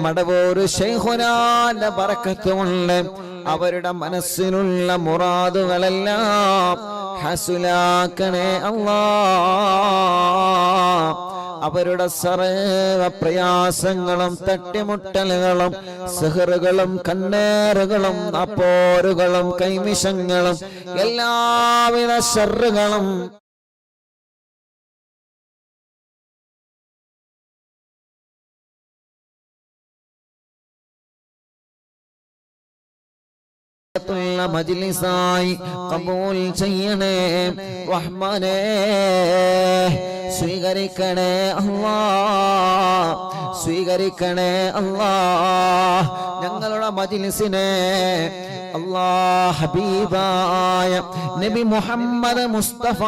മടവൂർ ശൈഖുനാന്റെ ബറക്കത്ത് കൊണ്ട് അവരുടെ മനസ്സിലുള്ള മുറാദുകളെല്ലാം ഹസുലാക്കണേ അല്ലാഹ് അവരുടെ സർവ്വ പ്രയാസങ്ങളും തട്ടിമുട്ടലുകളും സിഹറുകളും കണ്ണേറുകളും അപ്പോരുകളും കൈമിഷങ്ങളും എല്ലാവിധ ശർറുകളും മജ്ലിസായി ഖബൂൽ ചെയ്യണേ റഹ്മാനേ. സ്വീകരിക്കണേ അല്ലാഹ്, സ്വീകരിക്കണേ അല്ലാഹ് ഞങ്ങളുടെ മജ്ലിസിനെ. അല്ലാഹ് ഹബീബായ നബി മുഹമ്മദ് മുസ്തഫ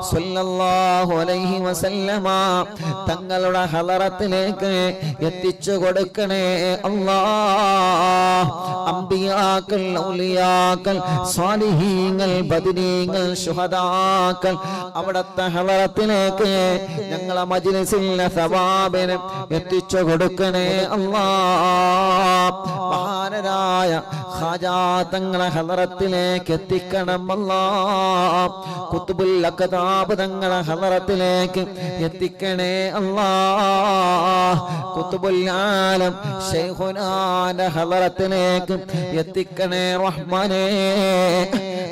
സല്ലല്ലാഹു അലൈഹി വസല്ലമ തങ്ങളുടെ ഹളറത്തിലേക്ക് എത്തിച്ചു കൊടുക്കണേ അല്ലാഹ്. അംബിയാക്കൾ, ഔലിയാക്കൾ, സ്വാലിഹീങ്ങൾ, ബദരീങ്ങൾ, ശുഹദാക്കൾ അവിടുത്തെ ഹളറത്തിലേക്ക് ഞങ്ങളെ മജ്ലിസിലെ സവാബിനെ എത്തിച്ചു കൊടുക്കണേ അല്ലാഹ്. മഹാനരായ ഖാജാ തങ്ങളെ ഹളറത്തിലേക്ക് എത്തിക്കണം അല്ലാഹ്. ഖുത്ബുൽ അഖ്താബ് തങ്ങളെ ഹളറത്തിലേക്ക് എത്തിക്കണേ അല്ലാഹ്. ഖുത്ബുൽ ആലം ശൈഖുനാന്റെ ഹളറത്തിലേക്ക് എത്തിക്കണേ റഹ്മാനേ.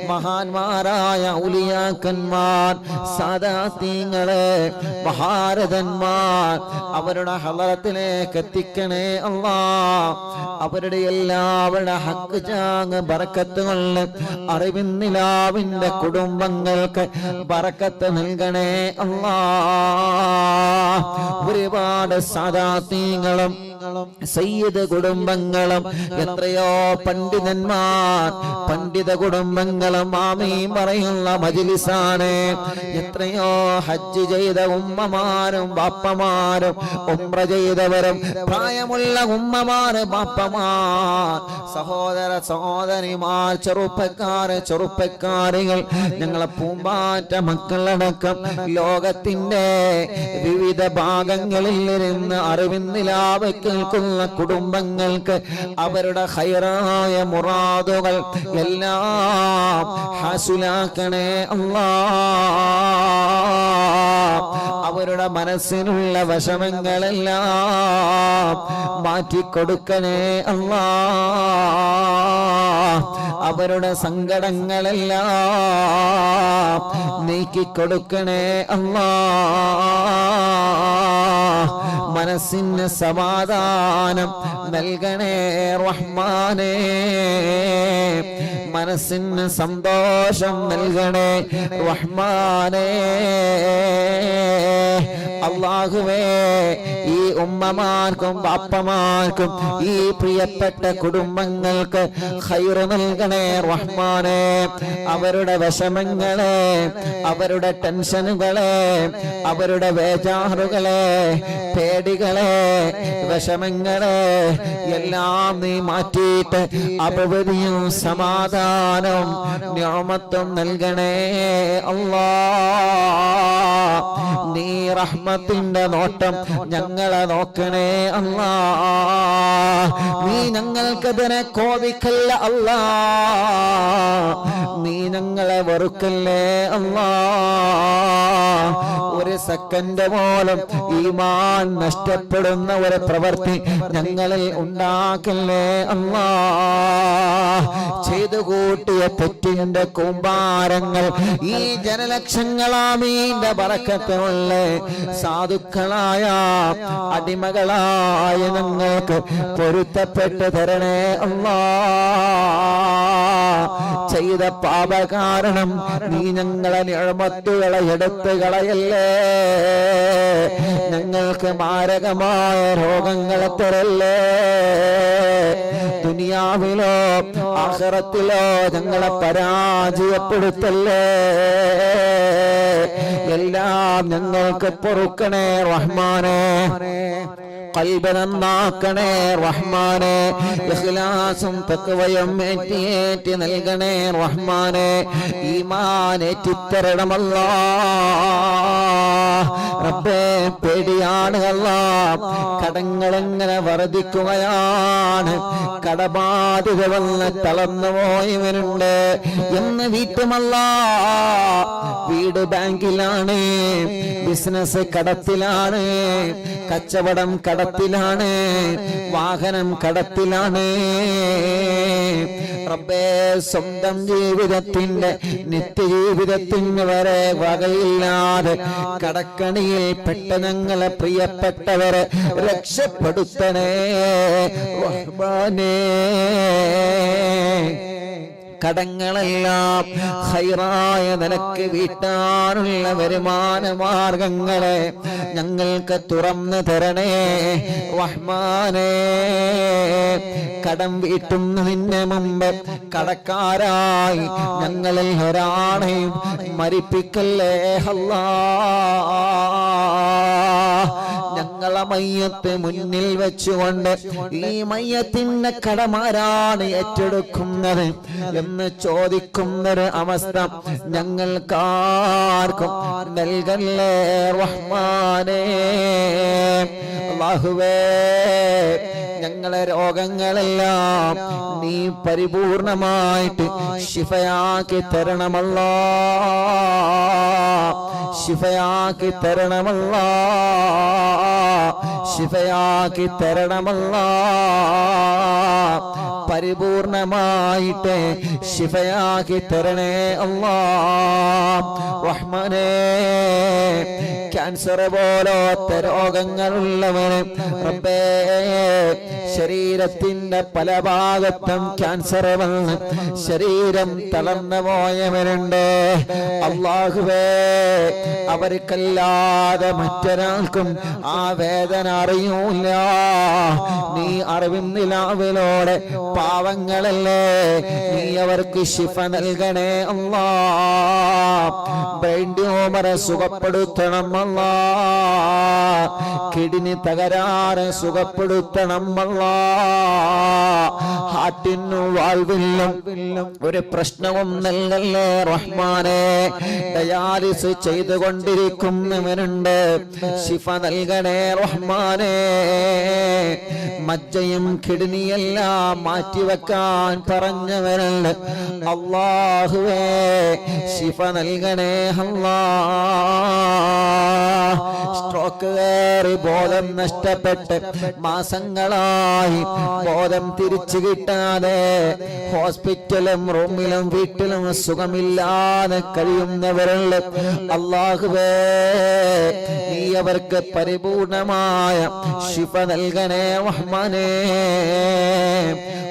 മഹാന്മാരായ ഔലിയാക്കന്മാർ, സാദാത്തീങ്ങളെ, മഹാരഥന്മാർ അവരുടെ ഹളറത്തിലേക്ക് എത്തിക്കണേ അല്ലാഹ്. അവരുടെ എല്ലാവരുടെ ഹക്ക് ചാങ് ബറക്കത്ത് കൊണ്ട് അറിവിന്നിലാവിന്റെ കുടുംബങ്ങൾക്ക് ബറക്കത്ത് നൽകണേ അല്ലാഹ്. ഒരുപാട് സാദാത്തീങ്ങളും സയ്യിദ് കുടുംബങ്ങളും എത്രയോ പണ്ഡിതന്മാർ, പണ്ഡിത കുടുംബങ്ങളും ആമീൻ പറയുന്ന മജ്ലിസാണ്. എത്രയോ ഹജ്ജ് ചെയ്ത ഉമ്മമാരും ബാപ്പമാരും, ഉംറ ചെയ്തവരും, പ്രായമുള്ള ഉമ്മമാര്, ബാപ്പമാർ, സഹോദര സഹോദരിമാർ, ചെറുപ്പക്കാരികൾ, ഞങ്ങളെ പൂമ്പാറ്റ മക്കളടക്കം ലോകത്തിന്റെ വിവിധ ഭാഗങ്ങളിൽ ഇരുന്ന് അറിവിന്നിലാവ് കേൾക്കുന്ന കുടുംബങ്ങൾക്ക് അവരുടെ ഖൈറായ മുറാദുകൾ എല്ലാം ഹാസിലാക്കണേ അല്ലാഹ്. അവരുടെ മനസ്സിനുള്ള വിഷമങ്ങളെല്ലാം മാറ്റിക്കൊടുക്കണേ അല്ലാഹ്. അവരുടെ സങ്കടങ്ങളെല്ലാം നീക്കിക്കൊടുക്കണേ അല്ലാഹ്. മനസ്സിന് സമാധാനം നൽകണേ റഹ്മാനേ. മനസ്സിന് സന്തോഷം നൽകണേ റഹ്മാനേ. അല്ലാഹുവേ, ഈ ഉമ്മമാർക്കും ബാപ്പമാർക്കും ഈ പ്രിയപ്പെട്ട കുടുംബങ്ങൾക്ക് ഖൈർ നൽകണേ റഹ്മാനേ. അവരുടെ വിഷമങ്ങളെ, അവരുടെ ടെൻഷനുകളെ, അവരുടെ വേജാറുകളെ, പേടികളെ, വിഷമങ്ങളെ എല്ലാം നീ മാറ്റിയിട്ട് അഭിവൃദ്ധിയും സമാധാനവും നിഅമത്തും നൽകണേ അല്ലാഹ്. നീ റഹ്മത്തിന്റെ നോട്ടം ഞങ്ങളെ നോക്കണേ അല്ലാഹ്. നീ ഞങ്ങൾക്കെതിരെ കോപിക്കല്ല അല്ലാഹ്. നീ ഞങ്ങളെ വെറുക്കല്ലേ അല്ലാഹ്. ഒരു സെക്കൻഡ് പോലും ഈമാൻ നഷ്ടപ്പെടുന്ന ഒരു പ്രവൃത്തി ഞങ്ങളിൽ ഉണ്ടാക്കല്ലേ അല്ലാഹ്. ചെയ്തു കൂട്ടിയ തെറ്റിന്റെ കൂമ്പാരങ്ങൾ ഈ ജനലക്ഷങ്ങളാമീന്റെ ബറക്കത്തുള്ള സാധുക്കളായ അടിമകളായ ഞങ്ങൾക്ക് പൊരുത്തപ്പെട്ട് തരണേ അല്ലാഹ്. ചെയ്ത പാപ കാരണം നീ ഞങ്ങളെ നിഅമത്തുകളെ എടുത്തു കളയല്ലേ. ഞങ്ങൾക്ക് മാരകമായ രോഗങ്ങളെ തരല്ലേ. ദുനിയാവിലോ ആഖിറത്തിലോ ഞങ്ങളെ പരാജയപ്പെടുത്തല്ലേ. എല്ലാം ഞങ്ങൾക്ക് പൊറുക്കണേ റഹ്മാനേ. ഖൽബ് നന്നാക്കണേ റഹ്മാനേ. ഇഖ്ലാസും തഖ്വയും ഏറ്റി നൽകണേ റഹ്മാനേ. ഈമാൻ ഏറ്റിത്തരണം അല്ലാഹ്. റബ്ബേ, പേടിയാണ് അല്ലാഹ്. കടങ്ങൾ എങ്ങനെ വർദ്ധിക്കുകയാണ്, കടബാധ്യത വന്ന് തളർന്നു പോയവരുണ്ട് എന്ന് വീട്ടുമല്ല. വീട് ബാങ്കിലാണ്, ബിസിനസ് കടത്തിലാണ്, കച്ചവടം കടത്തിലാണ്, വാഹനം കടത്തിലാണ്. റബ്ബേ, സ്വന്തം ജീവിതത്തിന്റെ നിത്യജീവിതത്തിന് വരെ വകയില്ലാതെ കടക്കണിയിൽ പെട്ട ഞങ്ങളെ പ്രിയപ്പെട്ടവരെ രക്ഷപ്പെടുത്തണേ റഹ്മാനേ. കടങ്ങളെല്ലാം ഖൈറായ നിലക്ക് വീട്ടാനുള്ള വരുമാന മാർഗങ്ങളെ ഞങ്ങൾക്ക് തുറന്നു തരണേ റഹ്മാനേ. കടം വീട്ടുന്നതിന് മുമ്പ് കടക്കാരായി ഞങ്ങളിൽ ഒരാളെയും മരിപ്പിക്കല്ലേ അല്ലാഹ്. ഞങ്ങളെ മയ്യത്ത് മുന്നിൽ വെച്ചുകൊണ്ട് ഈ മയ്യത്തിന്റെ കടമാരാണ് ഏറ്റെടുക്കുന്നത് എന്ന് ചോദിക്കുന്നൊരു അവസ്ഥ ഞങ്ങൾക്കാർക്കും നൽകല്ലേ റഹ്മാനേ. അല്ലാഹുവേ, ഞങ്ങളെ രോഗങ്ങളെല്ലാം നീ പരിപൂർണമായിട്ട് ശിഫയാക്കി തരണമല്ലാ, ശിഫയാക്കി തരണമല്ലാ, ശിഫയാക്കി തരണമല്ലാ. പരിപൂർണമായിട്ട് ശിഫയാക്കി തരണേ അല്ലാഹ് റഹ്മാനേ. ക്യാൻസർ പോലത്തെ രോഗങ്ങളുള്ളവന് റബ്ബേ, ശരീരത്തിന്റെ പല ഭാഗത്തും ക്യാൻസർ വന്ന് ശരീരം തളർന്നു പോയവരുണ്ട്. അല്ലാഹുവേ, അവർക്കല്ലാതെ മറ്റൊരാൾക്കും ആ വേദന അറിയൂല. നീ അറിവിൻ നിലാവിലൂടെ പാവങ്ങളല്ലേ, നീ അവർക്ക് ശിഫ നൽകണേ അല്ലാഹ്. ബ്രെയിൻ ട്യൂമർ സുഖപ്പെടുത്തണം അല്ലാഹ്, കിഡ്നി തകരാറ് സുഖപ്പെടുത്തണം അല്ലാഹ്. ഹാർട്ടിനും വാൾവിനും ഒരു പ്രശ്നവും നൽകല്ലേ റഹ്മാനേ. ഡയാലിസ് ചെയ്തുകൊണ്ടിരിക്കുന്നവരുണ്ട്, ശിഫ നൽകണേ റഹ്മാനേ. മജ്ജയും കിഡ്നിയെല്ലാം മാറ്റിവെക്കാൻ പറഞ്ഞവരുണ്ട്, അല്ലാഹുവേ ശിഫ നൽകണേ അല്ലാഹ്. സ്ട്രോക്ക് കയറി ബോധം നഷ്ടപ്പെട്ട് മാസങ്ങളായി ബോധം തിരിച്ചു കിട്ടാതെ ഹോസ്പിറ്റലും റൂമിലും വീട്ടിലും സുഖമില്ലാതെ കഴിയുന്നവരുണ്ട്. അല്ലാഹുവേ, നീ അവർക്ക് പരിപൂർണമായ ശിഫ നൽകണേ റഹ്മാനേ.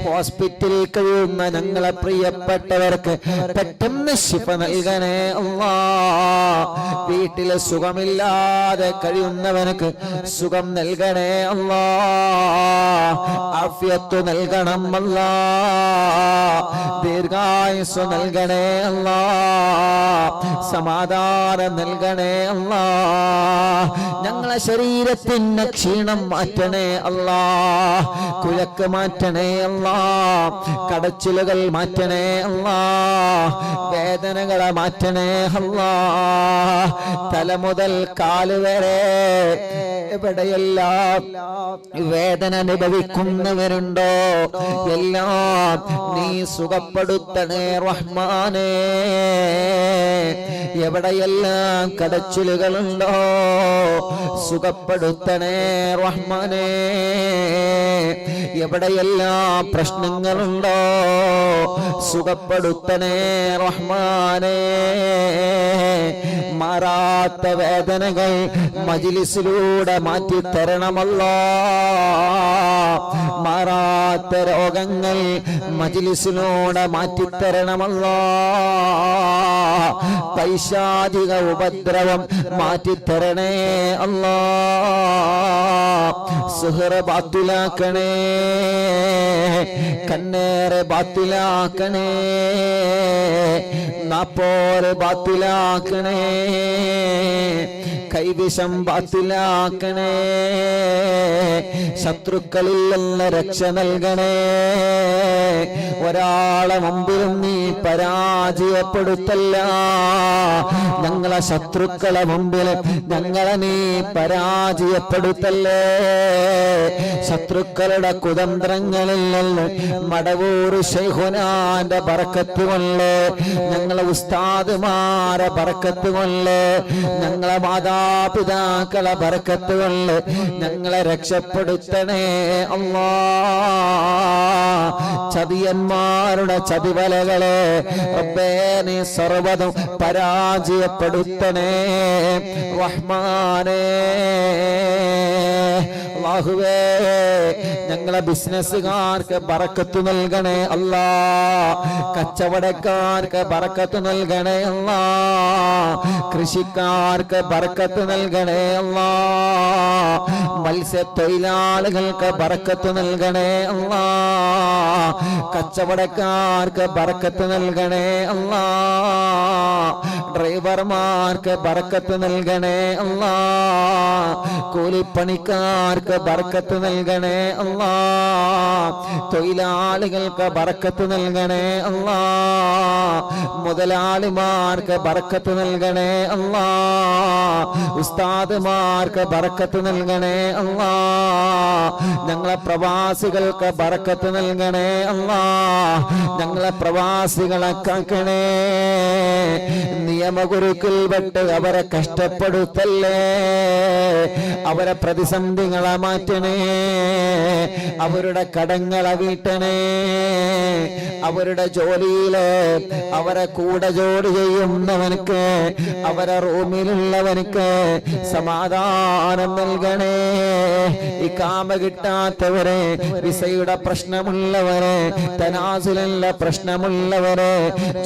ഹോസ്പിറ്റലിൽ കഴിയുന്ന ഞങ്ങളെ പ്രിയപ്പെട്ടവർക്ക് പെട്ടെന്ന് ശിഫ നൽകണേ അല്ലാഹ്. വീട്ടിലെ സുഖമില്ലാതെ കഴിയുന്നവർക്ക് സുഖം നൽകണേ അല്ലാഹ്. ആഫിയത്ത് നൽകണം അല്ലാഹ്, ദീർഘായുസ്സ് നൽകണേ അല്ലാഹ്, സമാധാനം നൽകണേ അല്ലാഹ്. ഞങ്ങളെ ശരീരത്തിന് ക്ഷീണം മാറ്റണേ അല്ലാഹ്, കുഴക്ക് മാറ്റണേ അല്ലാഹ്, കടച്ചിലുകൾ മാറ്റണേ അല്ലാഹ്, വേദനകളെ മാറ്റണേ അല്ലാഹ്. തല മുതൽ കാല് വരെ എവിടെയെല്ലാം വേദന അനുഭവിക്കുന്നവരുണ്ടോ എല്ലാം നീ സുഖപ്പെടുത്തണേ റഹ്മാനേ. എവിടെയെല്ലാം കടച്ചിലുകളുണ്ടോ സുഖപ്പെടുത്തണേ റഹ്മാനേ. എവിടെയെല്ലാം പ്രശ്നങ്ങളുണ്ടോ സുഖപ്പെടുത്തണേ റഹ്മാനേ. മാറാത്ത വേദനകൾ മജ്‌ലിസിലൂടെ മാറ്റി തരണമല്ലാഹ്, മാറാത്ത രോഗങ്ങൾ മജ്‌ലിസിലൂടെ മാറ്റി തരണമല്ലാഹ്, പൈശാചിക ഉപദ്രവം മാറ്റി തരണേ അല്ലാഹ്. സുഹറ ബാത്തിലാക്കണേ, കണ്ണേറെ ബാത്തിലാക്കണേ, നാപ്പോരെ ബാത്തിലാക്കണേ, കൈവിഷം ബാത്തിലാക്കണേ, ശത്രുക്കളിൽ നിന്ന് രക്ഷ നൽകണേ. ഒരാളെ മുമ്പിലും നീ പരാജയപ്പെടുത്തല്ല. ഞങ്ങളെ ശത്രുക്കളെ മുമ്പിൽ ഞങ്ങളെ നീ പരാജയപ്പെടുത്തല്ലേ. ശത്രുക്കളുടെ കുതന്ത്രങ്ങളിൽ നിന്ന് മടവൂർ ശൈഖുനാന്റെ ബറക്കത്ത് കൊണ്ട്, ഞങ്ങളെ ഉസ്താദുമാരെ ബറക്കത്ത് കൊണ്ട്, ഞങ്ങളെ മാതാപിതാക്കളെ ബറക്കത്ത് കൊണ്ട് ഞങ്ങളെ രക്ഷപ്പെടുത്തണേ അല്ലാ. ചതിയന്മാരുടെ ചതിവലകളെ റബ്ബേ നീ സർവ്വതും പരാജയപ്പെടുത്തണേ റഹ്മാനേ. അല്ലാഹുവേ ഞങ്ങളെ ബിസിനസ്സുകാർക്ക് ബറക്കത്ത് നൽകണേ അല്ലാ. കച്ചവടക്കാർക്ക് ബറക്കത്ത് നൽകണേ അല്ലാ. കൃഷിക്കാർക്ക് ബറക്കത്ത് നൽകണേ അല്ലാ. മത്സ്യത്തൊഴിലാളികൾക്ക് ബറക്കത്ത് നൽകണേ അല്ലാ. കച്ചവടക്കാർക്ക് ബറക്കത്ത് നൽകണേ അല്ലാ. ഡ്രൈവർമാർക്ക് ബറക്കത്ത് നൽകണേ അല്ലാ. കൂലിപ്പണിക്കാർക്ക് ബറക്കത്ത് നൽകണേ അല്ലാ. തൊഴിലാളികൾക്ക് ബറക്കത്ത് നൽകണേ അല്ലാ. മുതലാളിമാർക്ക് ബറക്കത്ത് നൽകണേ അല്ലാ. ഉസ്താദുമാർക്ക് ബറക്കത്ത് നൽകണേ അല്ലാ. ഞങ്ങളെ പ്രവാസികൾക്ക് ബറക്കത്ത് നൽകണേ അല്ലാ. ഞങ്ങളെ പ്രവാസികളെ കാക്കണേ. നിയമഗുരുക്കൾ വിട്ട് അവരെ കഷ്ടപ്പെടുത്തല്ലേ. അവരെ പ്രതിസന്ധികളെ മാറ്റണേ. അവരുടെ കടങ്ങളെ വീട്ടണേ. അവരുടെ ജോലിയില് അവരെ കൂടെ ജോലി ചെയ്യുന്നവനക്ക്, അവരെ റൂമിലുള്ളവനക്ക് സമാധാനം നൽകണേ. ഈ കാമ കിട്ടാത്തവരെ, വിസയുടെ പ്രശ്നമുള്ളവരെ, തനാസുലിന്റെ പ്രശ്നമുള്ളവരെ,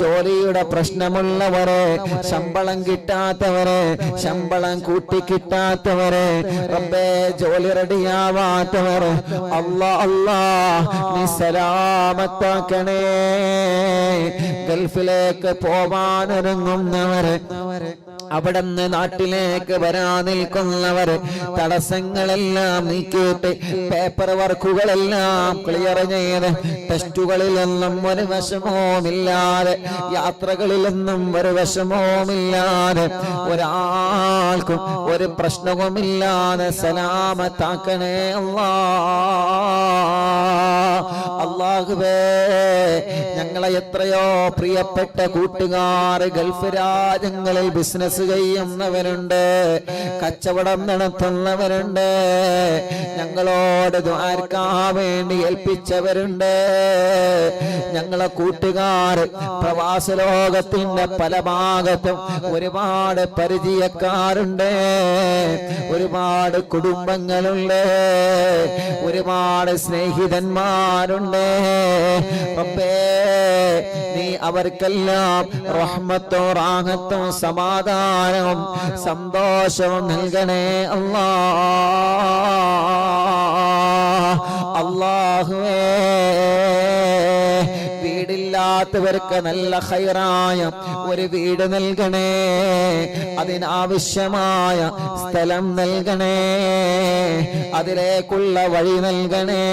ജോലിയുടെ പ്രശ്നമുള്ളവരെ, ശമ്പളം കിട്ടാത്തവരെ, ശമ്പളം കൂട്ടി കിട്ടാത്തവരെ, റബ്ബേ ജോലി റെഡിയാവാത്തവരെ അല്ലാ അല്ലാ നീ സലാമത്താക്കണേ. ഗൾഫിലേക്ക് പോവാനൊരുങ്ങുന്നവരെ, അവിടുന്ന് നാട്ടിലേക്ക് വരാൻ നിൽക്കുന്നവര് തടസ്സങ്ങളെല്ലാം നീക്കിയിട്ട് പേപ്പർ വർക്കുകളെല്ലാം ക്ലിയർ ചെയ്ത് ടെസ്റ്റുകളിലൊന്നും ഒരു വിഷമവുമില്ലാതെ, യാത്രകളിലൊന്നും ഒരു വിഷമവുമില്ലാതെ, ഒരാൾക്കും ഒരു പ്രശ്നവുമില്ലാതെ സലാമത്താക്കണേ അല്ലാ. അല്ലാഹുവേ ഞങ്ങളെ എത്രയോ പ്രിയപ്പെട്ട കൂട്ടുകാർ ഗൾഫ് രാജ്യങ്ങളിൽ ബിസിനസ് ചെയ്യുന്നവരുണ്ട്, കച്ചവടം നടത്തുന്നവരുണ്ട്, ഞങ്ങളോട് ദുആർക്കാൻ വേണ്ടി ഏൽപ്പിച്ചവരുണ്ട്. ഞങ്ങളെ കൂട്ടുകാർ പ്രവാസ ലോകത്തിന്റെ പല ഭാഗത്തും ഒരുപാട് പരിചയക്കാരുണ്ട്, ഒരുപാട് കുടുംബങ്ങളുണ്ട്, ഒരുപാട് സ്നേഹിതന്മാരുണ്ട്. റബ്ബേ നീ അവർക്കെല്ലാം റഹ്മത്തും റാഹത്തും സമാധാനവും സന്തോഷവും നൽകണേ അല്ലാ. അല്ലാഹുവേ വീടില്ലാത്തവർക്ക് നല്ല ഖൈറായ ഒരു വീട് നൽകണേ. അതിനാവശ്യമായ സ്ഥലം നൽകണേ. അതിലേക്കുള്ള വഴി നൽകണേ.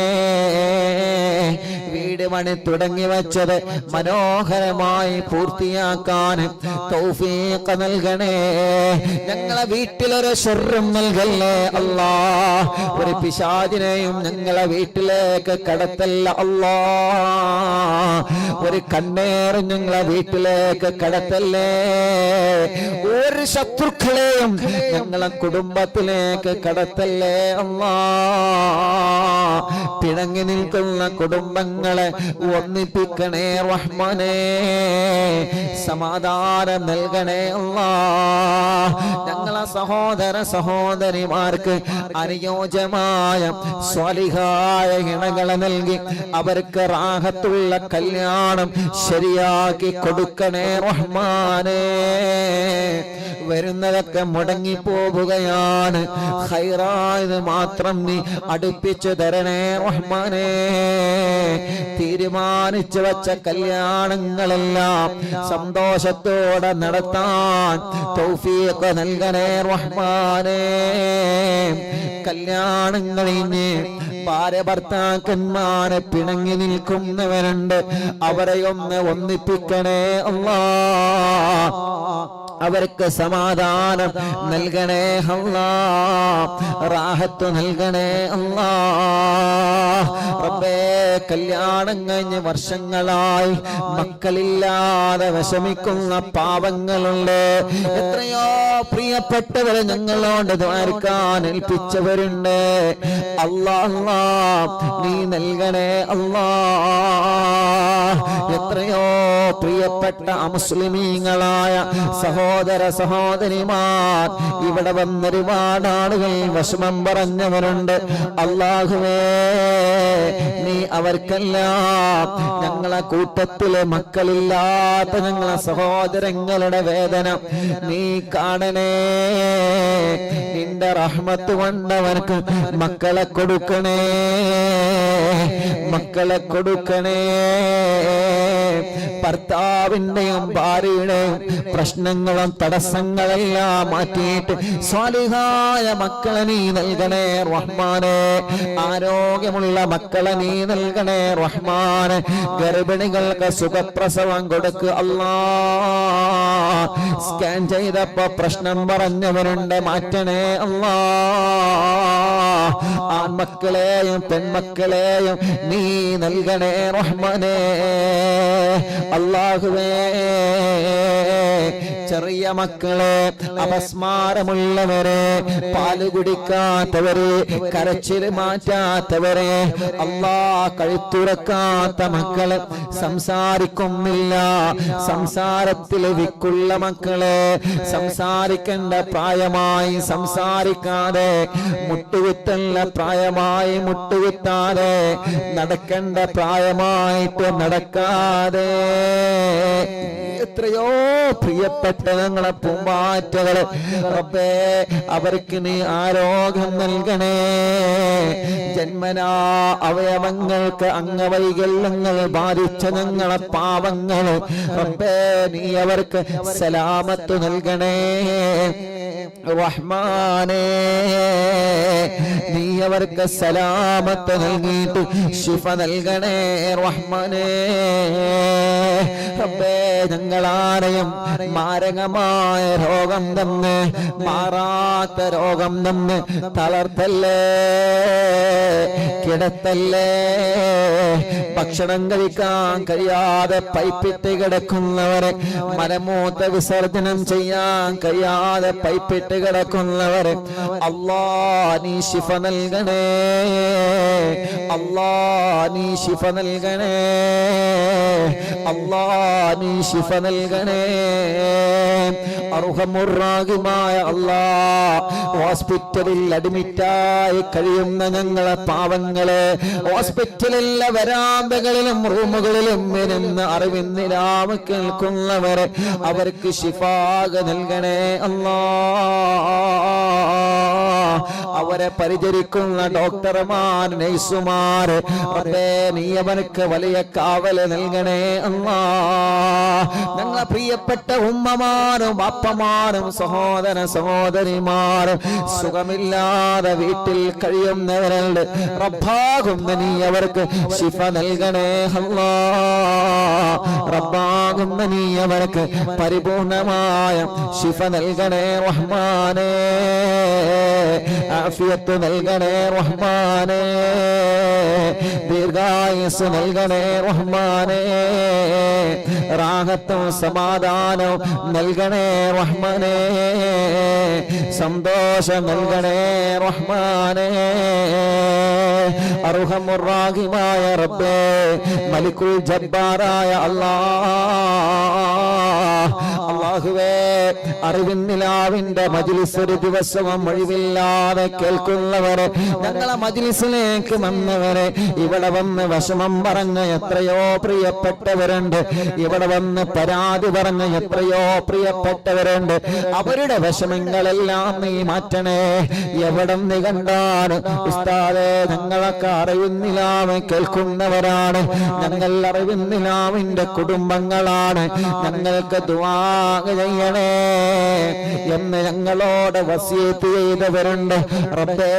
വീട് പണി തുടങ്ങി വെച്ചത് മനോഹരമായി പൂർത്തിയാക്കാൻ തൗഫീഖ് നൽകണേ. ഞങ്ങളെ വീട്ടിലൊരു ശർറും നൽകല്ലേ അല്ലാ. ഒരു പിശാചിനെയും ഞങ്ങളെ വീട്ടിലേക്ക് കടത്തല്ല അല്ലാ. ഒരു കണ്ണേറും ഞങ്ങളെ വീട്ടിലേക്ക് കടത്തല്ലേ. ഒരു ശത്രുക്കളെയും ഞങ്ങളെ കുടുംബത്തിലേക്ക് കടത്തല്ലേ അല്ലാ. പിണങ്ങി നിൽക്കുന്ന കുടുംബങ്ങളെ ഒന്നിപ്പിക്കണേ റഹ്മാനേ. സമാധാനം നൽകണേ അല്ലാ. ഞങ്ങളെ സഹോദര സഹോദരിമാർക്ക് അനുയോജ്യമായ സ്വാലിഹായ ഇണകളെ നൽകി അവർക്ക് റാഹത്തുള്ള കല്യാണം ശരിയാക്കി കൊടുക്കണേ റഹ്മാനേ. വരുന്നതൊക്കെ മുടങ്ങിപ്പോവുകയാണ്, ഖൈറായത് മാത്രം നീ അടുപ്പിച്ചു തരണേ റഹ്മാനേ. തീരുമാനിച്ചു വച്ച കല്യാണങ്ങളെല്ലാം സന്തോഷത്തോടെ നടത്താൻ തൗഫീഖ് നൽകണേ റഹ്മാനേ. കല്യാണം കഴിഞ്ഞ് ഭാര്യ ഭർത്താക്കന്മാരെ പിണങ്ങി നിൽക്കുന്നവരുണ്ട്, അവരെ ഒന്ന് ഒന്നിപ്പിക്കണേ അല്ലാഹ്. അവർക്ക് സമാധാനം നൽകണേ അല്ലാഹ്, റാഹത്ത് നൽകണേ അല്ലാഹ്. റബ്ബേ, കല്യാണം കഴിഞ്ഞ് വർഷങ്ങളായി മക്കളില്ലാതെ വിഷമിക്കുന്ന പാവങ്ങളുണ്ട്. എത്രയോ പ്രിയപ്പെട്ടവരെ ഞങ്ങളോട് ദ്വാരക്കാൻ ഏൽപ്പിച്ചവരുണ്ട്. അല്ലാഹ് നീ നൽകണേ അല്ലാഹ്. എത്രയോ പ്രിയപ്പെട്ട അമുസ്ലിമീങ്ങളായ സഹോദര സഹോദരിമാർ ഇവിടെ വന്നൊരുപാട് ആളുകൾ വിഷമം പറഞ്ഞവരുണ്ട്. അല്ലാഹുവേ, നീ അവർക്കെല്ലാം ഞങ്ങളെ കൂട്ടത്തിലെ മക്കളില്ലാത്ത ഞങ്ങളെ സഹോദരങ്ങളുടെ വേദന നീ കാണണേ. നിന്റെ റഹ്മത്ത് കൊണ്ടവർക്ക് മക്കളെ കൊടുക്കണേ, മക്കളെ കൊടുക്കണേ. ഭർത്താവിന്റെയും ഭാര്യയുടെയും പ്രശ്നങ്ങളും തടസ്സങ്ങളെല്ലാം മാറ്റിയിട്ട് സ്വാലിഹായ മക്കളെ നീ നൽകണേ റഹ്മാനെ. ആരോഗ്യമുള്ള മക്കളെ നീ നൽകണേ റഹ്മാനെ. ഗർഭിണികൾക്ക് സുഖപ്രസവം കൊടുക്കുക അല്ലാഹ്. സ്കാൻ ചെയ്തപ്പോ പ്രശ്നം പറഞ്ഞവരുണ്ട്, മാറ്റണേ അല്ലാഹ്. ആൺമക്കളെയും പെൺമക്കളെയും നീ നൽകണേ റഹ്മാനെ. അല്ലാഹുവേ, ചെറിയ മക്കളെ, അപസ്മാരമുള്ളവരെ, പാല് കുടിക്കാത്തവരെ, കരച്ചിൽ മാറ്റാത്തവരെ, അല്ലാഹ് കഴുത്തുറക്കാത്ത മക്കളെ, സംസാരിക്കുന്നില്ല, സംസാരത്തിൽ വിക്കുള്ള മക്കളെ, സംസാരിക്കേണ്ട പ്രായമായി സംസാരിക്കാതെ, മുട്ടുകുത്തല്ല പ്രായമായി മുട്ടുകുത്താതെ, നടക്കേണ്ട പ്രായമായിട്ട് നടക്കാതെ, എത്രയോ പ്രിയപ്പെട്ട ഞങ്ങളെ പൂമ്പാറ്റകള് റബ്ബേ, അവർക്ക് നീ ആരോഗ്യം നൽകണേ. ജന്മനാ അവയവങ്ങൾക്ക് അംഗവൈകല്യങ്ങൾ ബാധിച്ച ഞങ്ങളെ പാവങ്ങൾ റബ്ബേ, നീ അവർക്ക് സലാമത്ത് നൽകണേ റഹ്മാനേ. നീ അവർക്ക് സലാമത്ത് നൽകിയിട്ട് ശിഫ നൽകണേ റഹ്മാനേ. റബ്ബേ, ഞങ്ങളാരെയും മാരകമായ രോഗം തന്ന്, മാറാത്ത രോഗം തന്ന് തളർത്തല്ലേ, കിടത്തല്ലേ. ഭക്ഷണം കഴിക്കാൻ കഴിയാതെ പൈപ്പിട്ട് കിടക്കുന്നവരെ, മലമൂത്ര വിസർജനം ചെയ്യാൻ കഴിയാതെ പൈപ്പിട്ട് കിടക്കുന്നവരെ അല്ലാഹ് നീ ശിഫ നൽകണേ, അല്ലാഹ് നീ ശിഫ നൽകണേ, അല്ലാഹ് നീ ശിഫ നൽകണേ. അർഹമുർറാഹിമായ അല്ലാഹ്, ഹോസ്പിറ്റലിൽ അഡ്മിറ്റായി കഴിയുന്ന ഞങ്ങളെ പാവങ്ങളെ, ഹോസ്പിറ്റലിലെ വരാന്തകളിലും റൂമുകളിലും ഇരുന്ന് അറിവിന്നിലാവ് കേൾക്കുന്നവരെ അവർക്ക് ശിഫാക നൽകണേ അല്ലാഹ്. അവരെ പരിചരിക്കുന്ന ഡോക്ടർമാർ, നഴ്സുമാർ റബ്ബേ, നീ അവർക്ക് വലിയ കാവല് നൽകണേ അല്ലാഹ്. ഞങ്ങളെ പ്രിയപ്പെട്ട ഉമ്മമാരും അപ്പമാരും സഹോദര സഹോദരിമാരും സുഖമില്ലാതെ വീട്ടിൽ കഴിയുന്നവരുണ്ട്, റബ്ബാകുന്ന നീ അവർക്ക് ശിഫ നൽകണേ അല്ലാഹ്. റബ്ബാകുന്ന നീ അവർക്ക് പരിപൂർണമായ ശിഫ നൽകണേ റഹ്മാനേ. ആഫിയത്ത് നൽകണേ റഹ്മാനേ, ദീർഘായുസ് നൽകണേ റഹ്മാനേ, റാഹത്തും സമാധാനവും നൽകണേ റഹ്മാനേ, സന്തോഷം നൽകണേ റഹ്മാനേ. അർഹമുർറാഹിമായ റബ്ബേ, മലിക്കുൽ ജബ്ബാറായ അല്ലാഹ്, അല്ലാഹുവേ, അറിവിൻ നിലാവിന്റെ മജ്ലിസ് ഒരു ദിവസവും ഒഴിവില്ലാതെ കേൾക്കുന്നവരെ, ഞങ്ങളെ മജ്ലിസിലേക്ക് വന്നവരെ, ഇവിടെ വന്ന് വിഷമം പറഞ്ഞ എത്രയോ പ്രിയപ്പെട്ടവരുണ്ട്, ഇവിടെ വന്ന് പരാതി പറഞ്ഞ എത്രയോ പ്രിയപ്പെട്ടവരുണ്ട്. അവരുടെ വിഷമങ്ങളെല്ലാം നീ മാറ്റണേ. എവിടെ നീ കണ്ടാണ് ഉസ്താദേ, ഞങ്ങളൊക്കെ അറിവിന്നിലാവ് കേൾക്കുന്നവരാണ്, ഞങ്ങൾ അറിവിന്നിലാവിന്റെ കുടുംബങ്ങളാണ്, ഞങ്ങൾക്ക് ദുആ ചെയ്യണേ എന്ന് ഞങ്ങളോട് വസിയത്ത് ചെയ്തവരുണ്ട്. റബ്ബേ,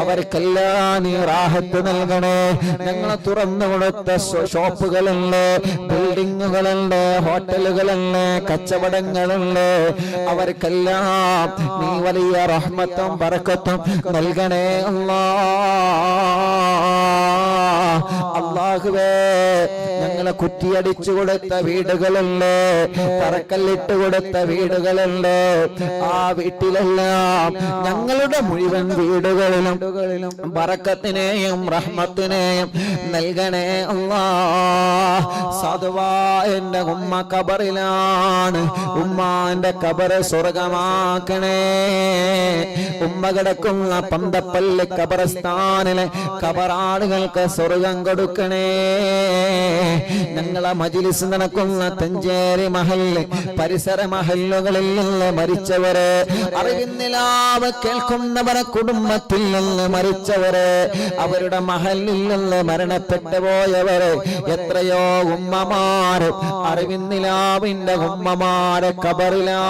അവർക്കെല്ലാം നീ റാഹത്ത് നൽകണേ. ഞങ്ങൾ തുറന്നു കൊടുത്ത ഷോപ്പുകളുണ്ട്, ബിൽഡിങ്ങുകളുണ്ട്, ഹോട്ടലുകളുണ്ട്, കച്ചവടങ്ങളുണ്ട്, അവർക്കെല്ലാം നീ വലിയ റഹ്മത്തും ബറക്കത്തും നൽകണേ അല്ലാഹുവേ. ഞങ്ങളെ കുറ്റിയടിച്ചു കൊടുത്ത വീടുകളുണ്ട്, തറക്കല്ലിട്ട് കൊടുത്ത വീടുകളുണ്ട്, ആ വീട്ടിലെല്ലാം ഞങ്ങളുടെ മുഴുവൻ വീടുകളിലും ബറക്കത്തിനെയും റഹ്മത്തിനെയും നൽകണേ അല്ലാഹ്. സാധുവാ എന്റെ ഉമ്മ ഖബറിലാണ്, ഉമ്മാന്റെ ഖബറ് സ്വർഗമാക്കണേ. ഉമ്മ കിടക്കുന്ന പന്തപ്പള്ളി ഖബർസ്ഥാനിലെ ഖബറാളുകൾക്ക് സ്വർഗം കൊടുക്കണേ. ഞങ്ങളെ മജ്ലിസ് നടക്കുന്ന തഞ്ചേരി മഹല്ല് പരിസര മഹല്ലുകളിൽ നിന്ന് മരിച്ചവരെ, അറിവിന്നിലാവ് കേൾക്കുന്നവരെ കുടുംബത്തിൽ നിന്ന് മരിച്ചവരെ, അവരുടെ മഹല്ലിൽ നിന്ന് മരണപ്പെട്ടു പോയവരെ, എത്രയോ ഉമ്മമാര് അറിവിന്നിലാവിന്റെ ഉമ്മമാരെ ഖബറിലാ,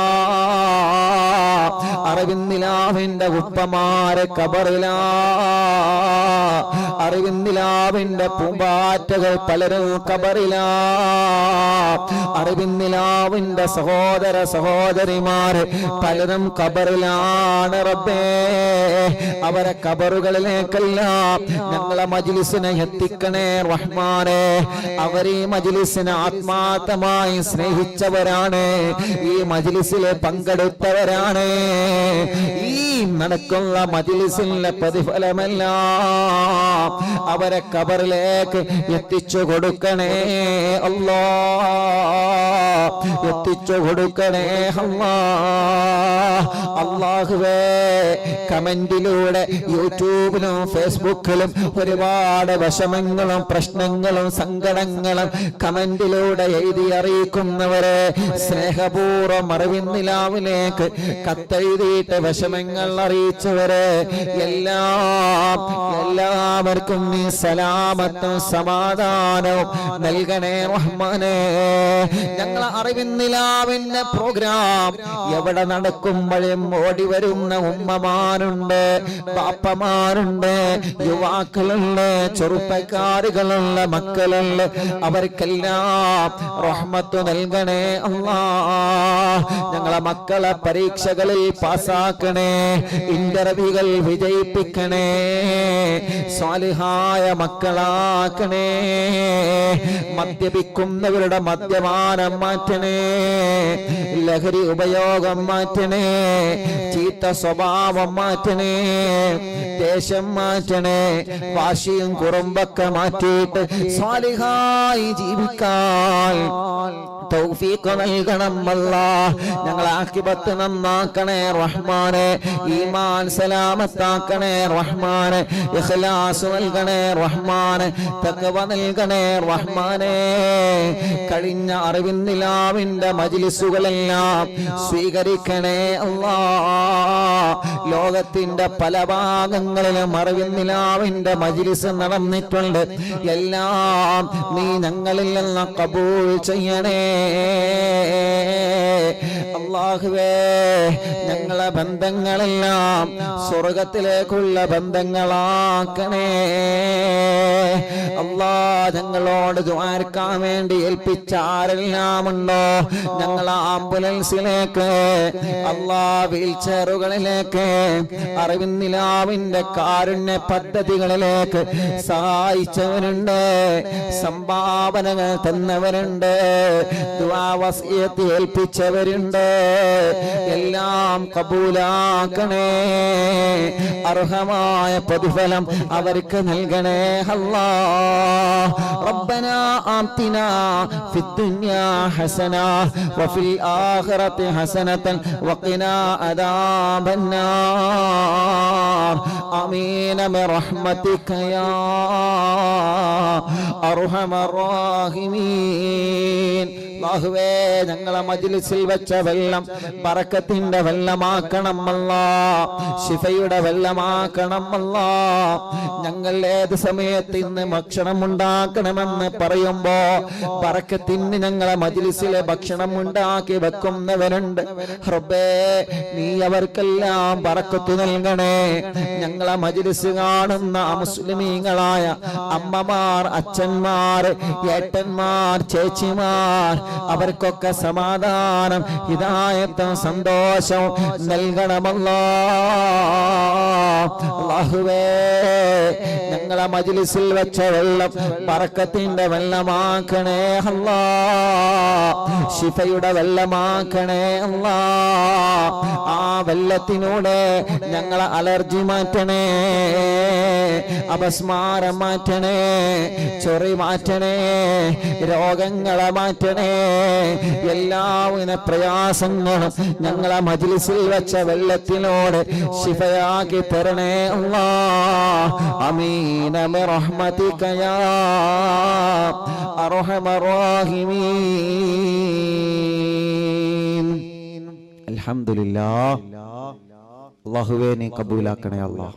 അറിവിന്നിലാവിന്റെ ഉപ്പമാരെ ഖബറിലാ, അറിവിന്നിലാവിന്റെ പൂമ്പാറ്റകൾ പലരും ഖബറിലാ, അറിവിന്നിലാവിന്റെ സഹോദര സഹോദരിമാര് പലരും ഖബറിലാണ്. റബ്ബേ, അവരെ ഖബറുകളിലേക്കെല്ലാം ഞങ്ങളെ മജ്ലിസിനെ എത്തിക്കണേ റഹ്മാനേ. അവർ ഈ മജ്ലിസിനെ ആത്മാർത്ഥമായി സ്നേഹിച്ചവരാണ്, ഈ മജ്ലിസിൽ പങ്കെടുത്തവരാണ്. ഈ നടക്കുന്ന മജ്ലിസിന്റെ പ്രതിഫലമെല്ലാം അവരെ ഖബറിലേക്ക് എത്തിച്ചു കൊടുക്കണേ അല്ലാഹ്, എത്തിച്ചു കൊടുക്കണേ അല്ലാഹ്. അല്ലാഹുവേ, കമന്റിലൂടെ യൂട്യൂബിലും ഫേസ്ബുക്കിലും ഒരുപാട് വിഷമങ്ങളും പ്രശ്നങ്ങളും സങ്കടങ്ങളും കമന്റിലൂടെ എഴുതി അറിയിക്കുന്നവരെ, സ്നേഹപൂർവ്വം അറിവിന്നിലാവിലേക്ക് കത്തെഴുതിയിട്ട് വിഷമങ്ങൾ അറിയിച്ചവരെ എല്ലാവർക്കും നീ സലാമത്തും സമാധാനവും നൽകണേ റഹ്മാനേ. ഞങ്ങളെ അറിവിന്നിലാവിന്റെ പ്രോഗ്രാം എവിടെ നടക്കുമ്പോഴും ഓടി വരുന്ന ഉമ്മമാരുണ്ട്, പാപ്പമാരുണ്ട്, യുവാക്കളുണ്ട്, ചെറുപ്പക്കാരുകളുള്ള മക്കളുണ്ട്, അവർക്കെല്ലാം റഹ്മത്ത് നൽകണേ അല്ലാഹ്. ഞങ്ങളെ മക്കളെ പരീക്ഷകളിൽ പാസ്സാക്കണേ, ഇന്റർവ്യൂകൾ വിജയിപ്പിക്കണേ, സ്വാലിഹായ മക്കളാക്കണേ. മദ്യപിക്കുന്നവരുടെ മദ്യപാനം മാറ്റണേ, ലഹരി ഉപയോഗം മാറ്റണേ, ചീത്ത സ്വഭാവം മാറ്റണേ, ദേശം മാറ്റണേ, വാശിയും കുറുമ്പൊക്കെ മാറ്റിയിട്ട് സ്വാലിഹായി ജീവിക്കാൻ തൗഫീഖ് നൽകണം അല്ലാഹ്. ഞങ്ങളെ ആഖിബത്ത് നന്നാക്കണേ റഹ്മാനേ, ഈമാൻ സലാമത്താക്കണേ റഹ്മാനേ, ഇഖ്ലാസ് നൽകണേ റഹ്മാനേ, തഖ്വ നൽകണേ റഹ്മാനേ. കഴിഞ്ഞ അറിവിന്നിലാവിന്റെ മജ്ലിസുകളെല്ലാം സ്വീകരിക്കണേ അല്ലാഹ്. ലോകത്തിന്റെ പല ഭാഗങ്ങളിലും അറിവിന്നിലാവിന്റെ മജ്ലിസ് നടന്നിട്ടുണ്ട്, എല്ലാം നീ ഞങ്ങളിൽ നിന്ന് ഖബൂൽ ചെയ്യണേ അല്ലാഹുവേ. ഞങ്ങളെ ബന്ധങ്ങളെല്ലാം സ്വർഗത്തിലേക്കുള്ള ബന്ധങ്ങളാക്കണേ അല്ലാഹ്. ഞങ്ങളോട് ദുആർക്കാൻ വേണ്ടി ഏൽപ്പിച്ച ആരെല്ലാം ഉണ്ടോ, ഞങ്ങൾ ആംബുലൻസിലേക്ക് അല്ലാഹ്, വീൽ ചെയറുകളിലേക്ക്, അറിവിന്നിലാവിന്റെ കാരുണ്യ പദ്ധതികളിലേക്ക് സഹായിച്ചവരുണ്ട്, സംഭാവനകൾ തന്നവരുണ്ട്, ദുആ വസിയത്ത് ഏൽപ്പിച്ചവരുണ്ട്, എല്ലാം കബൂലാക്കണേ. അർഹമായ പ്രതിഫലം അവർക്ക് നൽകണേ അല്ലാഹ്. റബ്ബനാ ആതിനാ ഫിദ്ദുനിയാ ഹസന വഫിൽ ആഖിറതി ഹസനതൻ വഖിനാ അദാബന്നാർ. ആമീൻ ബിറഹ്മതിക യാ അർഹമർ റഹീമീൻ. അല്ലാഹുവേ ഞങ്ങളെ മജ്ലിസിൽ വെച്ച വെള്ളം ബറക്കത്തിന്റെ വെള്ളമാക്കണം അല്ലാഹ്, ശിഫയുടെ വെള്ളമാക്കണം അല്ലാഹ്. ഞങ്ങൾ ഏത് സമയത്ത് ഇന്ന് ഭക്ഷണം ഉണ്ടാക്കണമെന്ന് പറയുമ്പോ ബറക്കത്തിന് ഞങ്ങളെ മജ്ലിസിലെ ഭക്ഷണം ഉണ്ടാക്കി വെക്കുന്നവരുണ്ട്. റബ്ബേ നീ അവർക്കെല്ലാം ബറക്കത്ത് നൽകണേ. ഞങ്ങളെ മജ്ലിസ് കാണുന്ന മുസ്ലിമീങ്ങളായ അമ്മമാർ, അച്ഛന്മാർ, ഏട്ടന്മാർ, ചേച്ചിമാർ, അവർക്കൊക്കെ സമാധാനം, ഹിദായത്തും സന്തോഷവും നൽകണമല്ലാഹ്. അല്ലാഹുവേ ഞങ്ങളെ മജ്ലിസിൽ വെച്ച വെള്ളം ബറക്കത്തിന്റെ വെള്ളമാക്കണേ അല്ലാഹ്, ശിഫയുടെ വെള്ളമാക്കണേ അല്ലാഹ്. ആ വെള്ളത്തിനൂടെ ഞങ്ങളെ അലർജി മാറ്റണേ, അപസ്മാരം മാറ്റണേ, ചൊറി മാറ്റണേ, രോഗങ്ങളെ മാറ്റണേ, എല്ലാവിധ പ്രയാസങ്ങളും ഞങ്ങളെ മജ്ലിസിൽ വെച്ച വെള്ളത്തിനോട് ശിഫയാക്കി തരണേ അല്ലാഹ്. ആമീൻ ബിറഹ്മതിക യാ അർഹമർ റഹീമീൻ. അൽഹംദുലില്ലാഹ്. അല്ലാഹുവേ നീ കബൂലാക്കണേ അല്ലാഹ്.